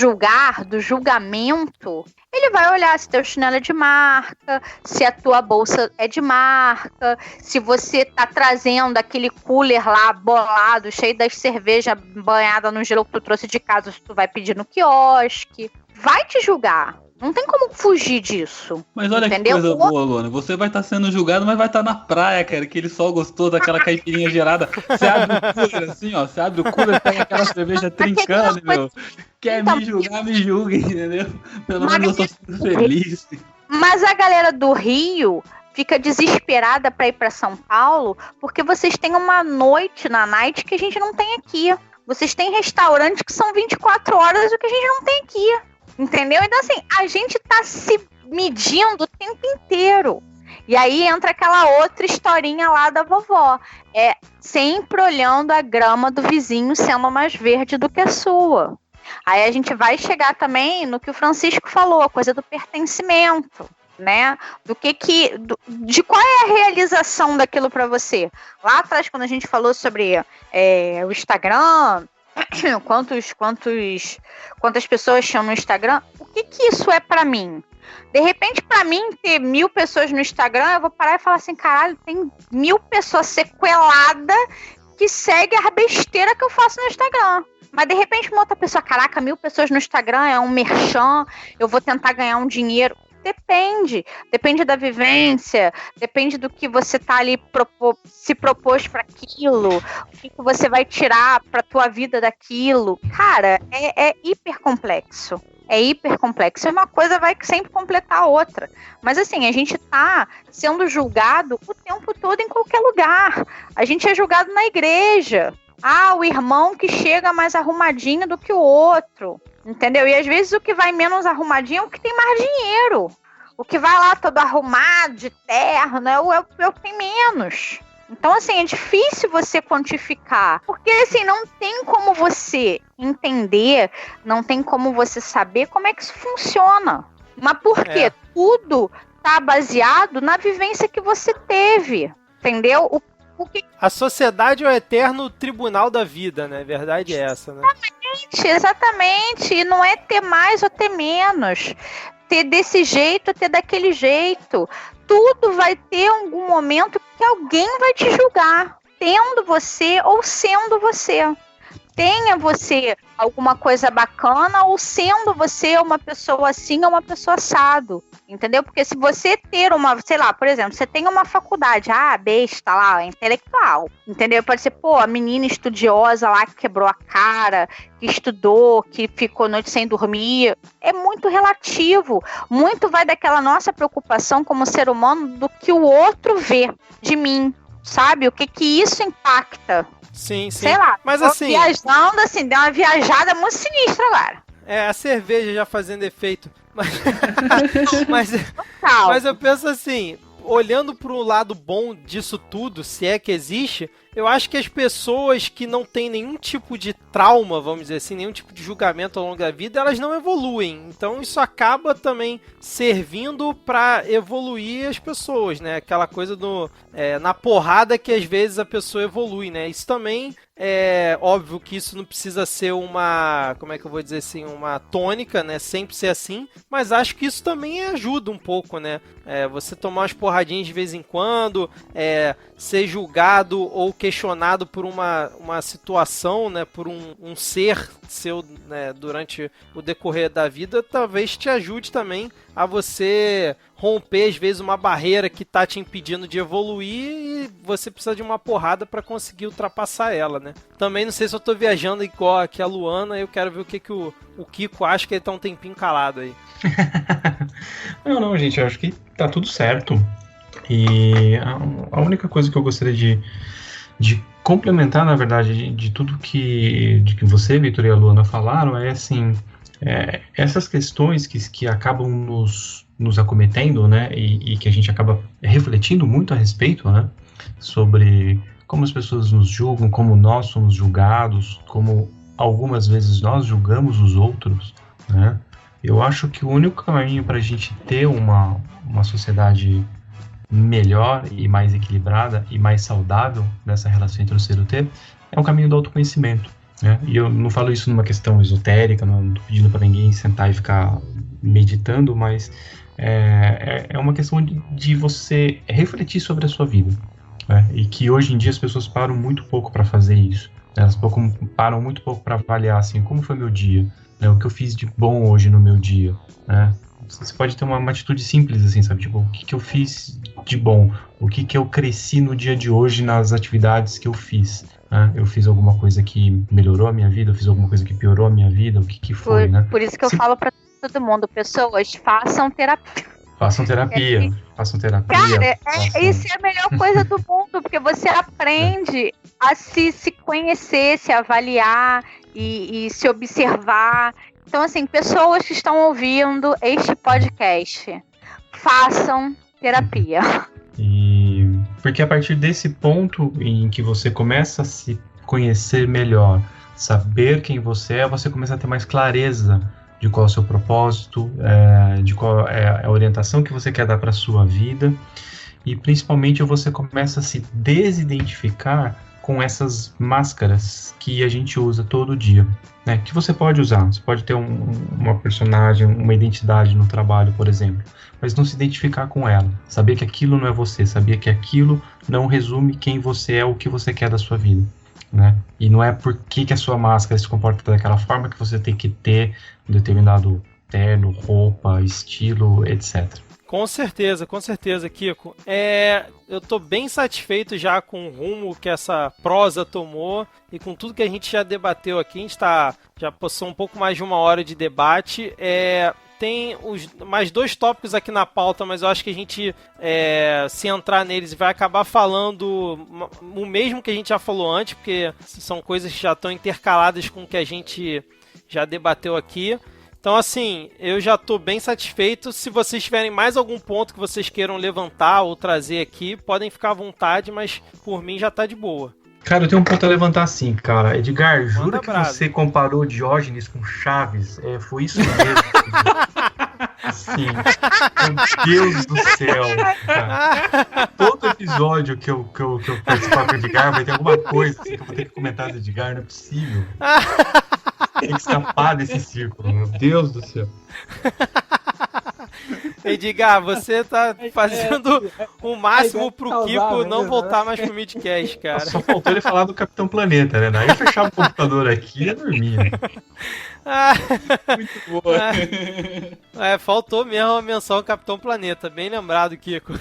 julgamento, ele vai olhar se teu chinelo é de marca, se a tua bolsa é de marca, se você tá trazendo aquele cooler lá bolado, cheio das cervejas banhadas no gelo que tu trouxe de casa, se tu vai pedir no quiosque. Vai te julgar. Não tem como fugir disso. Mas olha, entendeu? Que coisa boa, Luana. Você vai estar sendo julgado, mas vai estar na praia, cara. Aquele sol gostoso daquela caipirinha gelada. Você abre o cooler assim, ó. Você abre o cooler, pega aquela cerveja trincando, meu. Quer me julgar, me julgue, entendeu? Pelo menos eu tô feliz. Mas a galera do Rio fica desesperada pra ir pra São Paulo porque vocês têm uma noite na night que a gente não tem aqui. Vocês têm restaurantes que são 24 horas, o que a gente não tem aqui. Entendeu? Então, assim, a gente tá se medindo o tempo inteiro. E aí entra aquela outra historinha lá da vovó. É sempre olhando a grama do vizinho sendo mais verde do que a sua. Aí a gente vai chegar também no que o Francisco falou, a coisa do pertencimento, né? De qual é a realização daquilo para você? Lá atrás, quando a gente falou sobre o Instagram, quantas pessoas tinham no Instagram, o que isso é pra mim? De repente, pra mim, ter 1000 pessoas no Instagram, eu vou parar e falar assim, caralho, tem 1000 pessoas sequeladas que seguem a besteira que eu faço no Instagram. Mas de repente, uma outra pessoa, caraca, 1000 pessoas no Instagram, é um merchan, eu vou tentar ganhar um dinheiro. Depende da vivência, depende do que você tá ali se propôs para aquilo, o que você vai tirar pra tua vida daquilo. Cara, é hiper complexo. E uma coisa vai sempre completar a outra. Mas assim, a gente tá sendo julgado o tempo todo em qualquer lugar. A gente é julgado na igreja. O irmão que chega mais arrumadinho do que o outro. Entendeu? E às vezes o que vai menos arrumadinho é o que tem mais dinheiro. O que vai lá todo arrumado, de terno, é o que tem menos. Então, assim, é difícil você quantificar. Porque, assim, não tem como você entender, não tem como você saber como é que isso funciona. Mas por quê? Tudo tá baseado na vivência que você teve. Entendeu? A sociedade é o eterno tribunal da vida, né? A verdade é essa, né? Exatamente. E não é ter mais ou ter menos. Ter desse jeito ou ter daquele jeito. Tudo vai ter algum momento que alguém vai te julgar. Tendo você ou sendo você. Tenha você alguma coisa bacana ou sendo você uma pessoa assim ou uma pessoa assado. Entendeu? Porque se você ter uma, sei lá, por exemplo, você tem uma faculdade, besta lá, intelectual, entendeu? Pode ser, a menina estudiosa lá que quebrou a cara, que estudou, que ficou noite sem dormir. É muito relativo. Muito vai daquela nossa preocupação como ser humano do que o outro vê de mim. sabe? O que isso impacta. Sim, sim. Sei lá. Mas tô assim, viajando, assim, deu uma viajada muito sinistra agora. a cerveja já fazendo efeito. Calma. Mas eu penso assim, olhando pro lado bom disso tudo, se é que existe, eu acho que as pessoas que não têm nenhum tipo de trauma, vamos dizer assim, nenhum tipo de julgamento ao longo da vida, elas não evoluem. Então isso acaba também servindo pra evoluir as pessoas, né? Aquela coisa na porrada que às vezes a pessoa evolui, né? Isso também é óbvio que isso não precisa ser uma, como é que eu vou dizer assim, uma tônica, né? Sempre ser assim, mas acho que isso também ajuda um pouco, né? Você tomar umas porradinhas de vez em quando, ser julgado ou questionado por uma situação, né? Por um ser seu, né? Durante o decorrer da vida, talvez te ajude também a você romper, às vezes, uma barreira que tá te impedindo de evoluir e você precisa de uma porrada para conseguir ultrapassar ela, né? Também não sei se eu tô viajando igual aqui a Luana, eu quero ver o que o Kiko acha, que ele tá um tempinho calado aí. Não, gente, eu acho que tá tudo certo. E a única coisa que eu gostaria de complementar, na verdade, de tudo que você, Vitor, e a Luana falaram, é assim, essas questões que acabam nos acometendo, né, e que a gente acaba refletindo muito a respeito, né, sobre como as pessoas nos julgam, como nós somos julgados, como algumas vezes nós julgamos os outros, né. Eu acho que o único caminho para a gente ter uma sociedade melhor e mais equilibrada e mais saudável nessa relação entre o ser e o ter é o caminho do autoconhecimento, né? E eu não falo isso numa questão esotérica, não estou pedindo para ninguém sentar e ficar meditando, mas é uma questão de você refletir sobre a sua vida, né? E que hoje em dia as pessoas param muito pouco para fazer isso, né? Elas param muito pouco para avaliar assim, como foi meu dia, né? O que eu fiz de bom hoje no meu dia, né? Você pode ter uma atitude simples, assim, sabe? Tipo, o que eu fiz de bom? O que eu cresci no dia de hoje nas atividades que eu fiz? Né? Eu fiz alguma coisa que melhorou a minha vida? Eu fiz alguma coisa que piorou a minha vida? O que foi, né? Por isso que eu falo pra todo mundo, pessoas, façam terapia. Façam terapia. Façam terapia. Cara, isso é a melhor coisa do mundo, porque você aprende a se conhecer, se avaliar e se observar. Então, assim, pessoas que estão ouvindo este podcast, façam terapia. E porque a partir desse ponto em que você começa a se conhecer melhor, saber quem você começa a ter mais clareza de qual é o seu propósito, de qual é a orientação que você quer dar para a sua vida, e principalmente você começa a se desidentificar com essas máscaras que a gente usa todo dia, né? Que você pode usar, você pode ter uma personagem, uma identidade no trabalho, por exemplo, mas não se identificar com ela, saber que aquilo não é você, saber que aquilo não resume quem você é, o que você quer da sua vida, né? E não é porque a sua máscara se comporta daquela forma que você tem que ter um determinado terno, roupa, estilo, etc. Com certeza, Kiko. Eu tô bem satisfeito já com o rumo que essa prosa tomou e com tudo que a gente já debateu aqui. A gente já passou um pouco mais de 1 hora de debate. Tem mais 2 tópicos aqui na pauta, mas eu acho que a gente, se entrar neles, vai acabar falando o mesmo que a gente já falou antes, porque são coisas que já estão intercaladas com o que a gente já debateu aqui. Então, assim, eu já estou bem satisfeito. Se vocês tiverem mais algum ponto que vocês queiram levantar ou trazer aqui, podem ficar à vontade, mas por mim já está de boa. Cara, eu tenho um ponto a levantar sim, cara. Edgar, jura que brasa. você comparou Diógenes com Chaves? Foi isso mesmo. Sim. Meu Deus do céu, cara. Todo episódio que eu participar com o Edgar vai ter alguma coisa assim, que eu vou ter que comentar do Edgar, não é possível. Tem que escapar desse círculo, meu Deus do céu. Edgar, você tá fazendo o máximo pro Kiko não voltar mais pro Midcast, cara. Só faltou ele falar do Capitão Planeta, né? Daí eu fechava o computador aqui e ia dormir, né? Muito boa. Faltou mesmo a menção ao Capitão Planeta, bem lembrado, Kiko.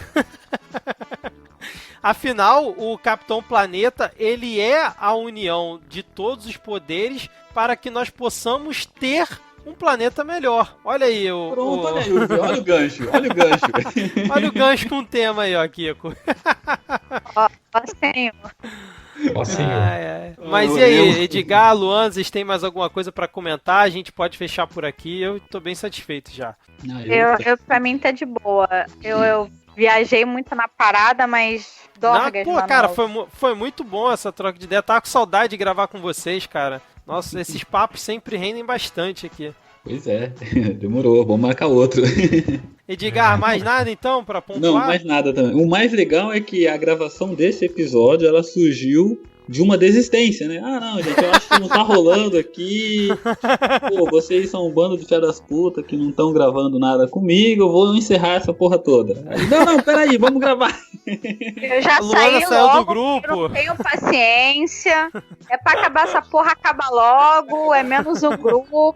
Afinal, o Capitão Planeta, ele é a união de todos os poderes para que nós possamos ter um planeta melhor. Olha aí olha o gancho. Olha o gancho com o tema aí, ó, Kiko. Facinho. Mas e aí, Edgar, Luan, vocês têm mais alguma coisa pra comentar? A gente pode fechar por aqui. Eu tô bem satisfeito já. Pra mim tá de boa. Eu viajei muito na parada, mas dorgas, pô, cara, foi muito bom essa troca de ideia. Tava com saudade de gravar com vocês, cara. Nossa, esses papos sempre rendem bastante aqui. Pois é, demorou, vamos marcar outro. Edgar, mais nada então pra pontuar? Não, mais nada também. O mais legal é que a gravação desse episódio, ela surgiu de uma desistência, né? Ah, não, gente, eu acho que não tá rolando aqui. Pô, vocês são um bando de filha das putas que não estão gravando nada comigo, eu vou encerrar essa porra toda. Aí, não, peraí, vamos gravar. Eu já saí logo, do grupo. Eu não tenho paciência. É pra acabar essa porra, acaba logo, é menos o grupo.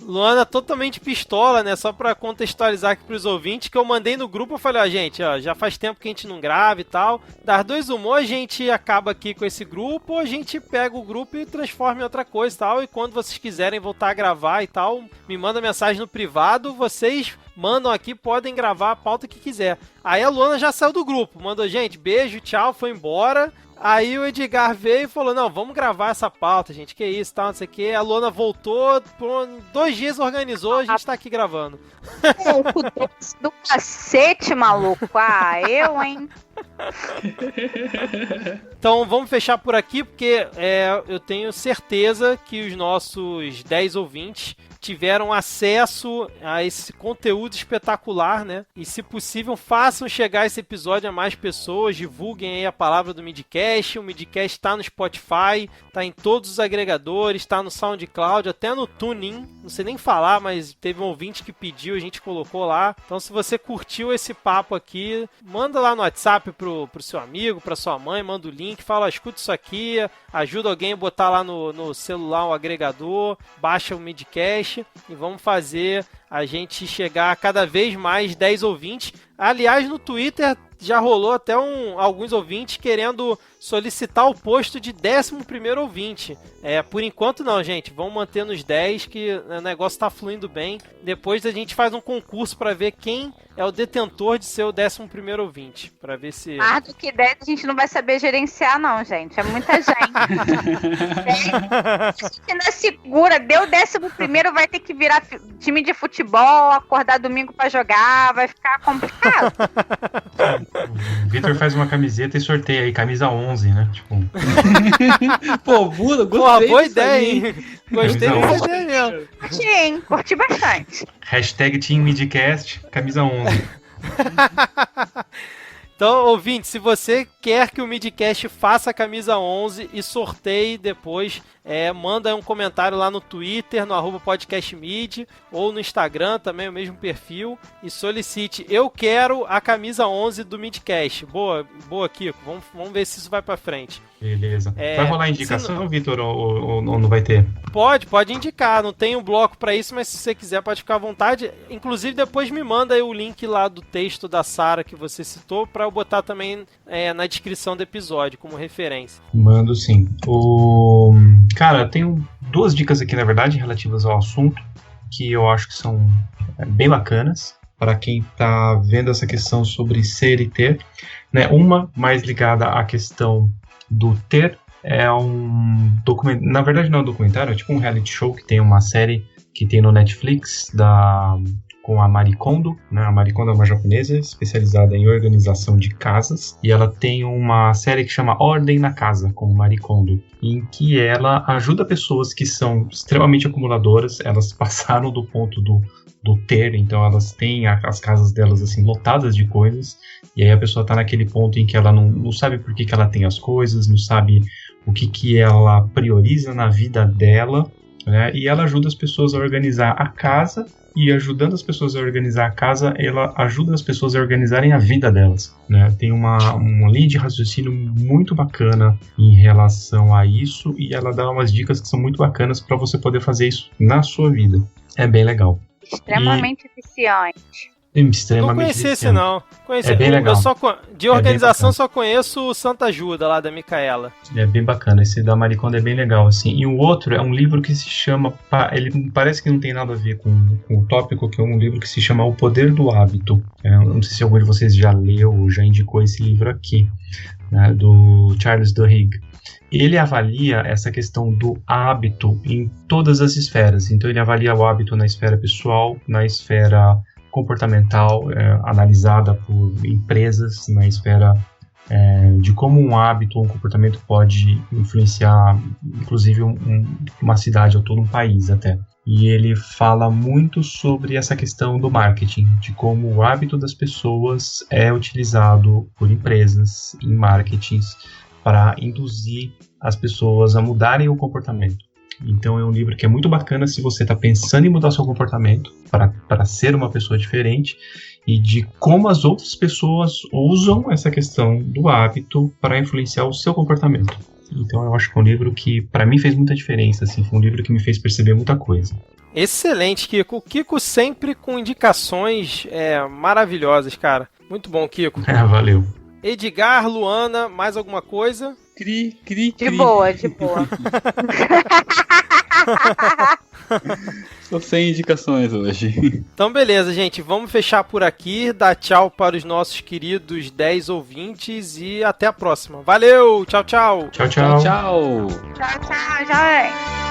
Luana totalmente pistola, né? Só pra contextualizar aqui pros ouvintes, que eu mandei no grupo, eu falei, ó, gente, ó, já faz tempo que a gente não grava e tal. Das dois humor, a gente acaba aqui com esse grupo, ou a gente pega o grupo e transforma em outra coisa e tal. E quando vocês quiserem voltar a gravar e tal, me manda mensagem no privado, vocês mandam aqui, podem gravar a pauta que quiser. Aí a Luana já saiu do grupo, mandou, gente, beijo, tchau, foi embora. Aí o Edgar veio e falou, não, vamos gravar essa pauta, gente, que isso, tal, não sei o que. A Luana voltou, por 2 dias organizou, a gente tá aqui gravando. Do cacete, maluco. Ah, hein? Então vamos fechar por aqui, porque eu tenho certeza que os nossos 10 ouvintes tiveram acesso a esse conteúdo espetacular, né? E se possível, façam chegar esse episódio a mais pessoas, divulguem aí a palavra do Midcast. O Midcast está no Spotify, está em todos os agregadores, está no SoundCloud, até no TuneIn. Não sei nem falar, mas teve um ouvinte que pediu, a gente colocou lá. Então, se você curtiu esse papo aqui, manda lá no WhatsApp pro seu amigo, pra sua mãe, manda o link, fala, escuta isso aqui, ajuda alguém a botar lá no celular o agregador, baixa o Midcast e vamos fazer a gente chegar a cada vez mais 10 ouvintes. Aliás, no Twitter já rolou até alguns ouvintes querendo solicitar o posto de 11º ouvinte. Por enquanto não, gente. Vamos manter nos 10, que o negócio tá fluindo bem. Depois a gente faz um concurso para ver quem é o detentor de ser o 11º ouvinte. Para ver se... Mais do que 10 a gente não vai saber gerenciar não, gente. É muita gente. A gente ainda segura. Deu 11º, vai ter que virar time de futebol, acordar domingo para jogar. Vai ficar complicado. O Vitor faz uma camiseta e sorteia aí, camisa 11, né? Tipo... Pô, Buda, gostei. Porra, boa ideia, hein? Gostei dessa ideia mesmo. Curti, hein? Curti bastante. Hashtag Team Midcast, camisa 11. Então, ouvinte, se você quer que o Midcast faça a camisa 11 e sorteie depois, manda um comentário lá no Twitter, no @podcastmid, ou no Instagram, também o mesmo perfil, e solicite, eu quero a camisa 11 do Midcast. Boa, Kiko, vamos ver se isso vai pra frente. Beleza. Vai rolar indicação, Vitor, ou não vai ter? Pode indicar, não tem um bloco pra isso, mas se você quiser pode ficar à vontade. Inclusive depois me manda aí o link lá do texto da Sara que você citou, pra eu botar também na descrição do episódio como referência. Mando sim. Cara, eu tenho 2 dicas aqui, na verdade, relativas ao assunto, que eu acho que são bem bacanas para quem está vendo essa questão sobre ser e ter, né? Uma mais ligada à questão do ter, é um documentário, na verdade não é um documentário, é tipo um reality show que tem uma série que tem no Netflix com a Marie Kondo, né? A Marie Kondo é uma japonesa especializada em organização de casas, e ela tem uma série que chama Ordem na Casa, com Marie Kondo, em que ela ajuda pessoas que são extremamente acumuladoras. Elas passaram do ponto do ter, então elas têm as casas delas assim lotadas de coisas, e aí a pessoa está naquele ponto em que ela não sabe por que ela tem as coisas, não sabe o que ela prioriza na vida dela, né? E ela ajuda as pessoas a organizar a casa, e ajudando as pessoas a organizar a casa, ela ajuda as pessoas a organizarem a vida delas, né? Tem uma linha de raciocínio muito bacana em relação a isso, e ela dá umas dicas que são muito bacanas para você poder fazer isso na sua vida. É bem legal. Extremamente eficiente. Extremamente Não conheci esse viciante. não. Conheci. É bem legal. De organização bem só conheço o Santa Ajuda lá da Micaela. É bem bacana, esse da Marie Kondo é bem legal, assim. E o outro é um livro que se chama, ele parece que não tem nada a ver com o tópico, que é um livro que se chama O Poder do Hábito. Eu não sei se algum de vocês já leu ou já indicou esse livro aqui, né, do Charles Duhigg. Ele avalia essa questão do hábito em todas as esferas. Então ele avalia o hábito na esfera pessoal, na esfera comportamental, analisada por empresas, na esfera de como um hábito ou um comportamento pode influenciar, inclusive, uma cidade ou todo um país até. E ele fala muito sobre essa questão do marketing, de como o hábito das pessoas é utilizado por empresas em marketings para induzir as pessoas a mudarem o comportamento. Então é um livro que é muito bacana se você está pensando em mudar seu comportamento para ser uma pessoa diferente, e de como as outras pessoas usam essa questão do hábito para influenciar o seu comportamento. Então eu acho que é um livro que para mim fez muita diferença, assim, foi um livro que me fez perceber muita coisa. Excelente, Kiko. O Kiko sempre com indicações maravilhosas, cara. Muito bom, Kiko. Valeu. Edgar, Luana, mais alguma coisa? Cri. De boa. Só sem indicações hoje. Então beleza, gente, vamos fechar por aqui, dar tchau para os nossos queridos 10 ouvintes e até a próxima. Valeu, tchau. Tchau. Tchau. Tchau, gente.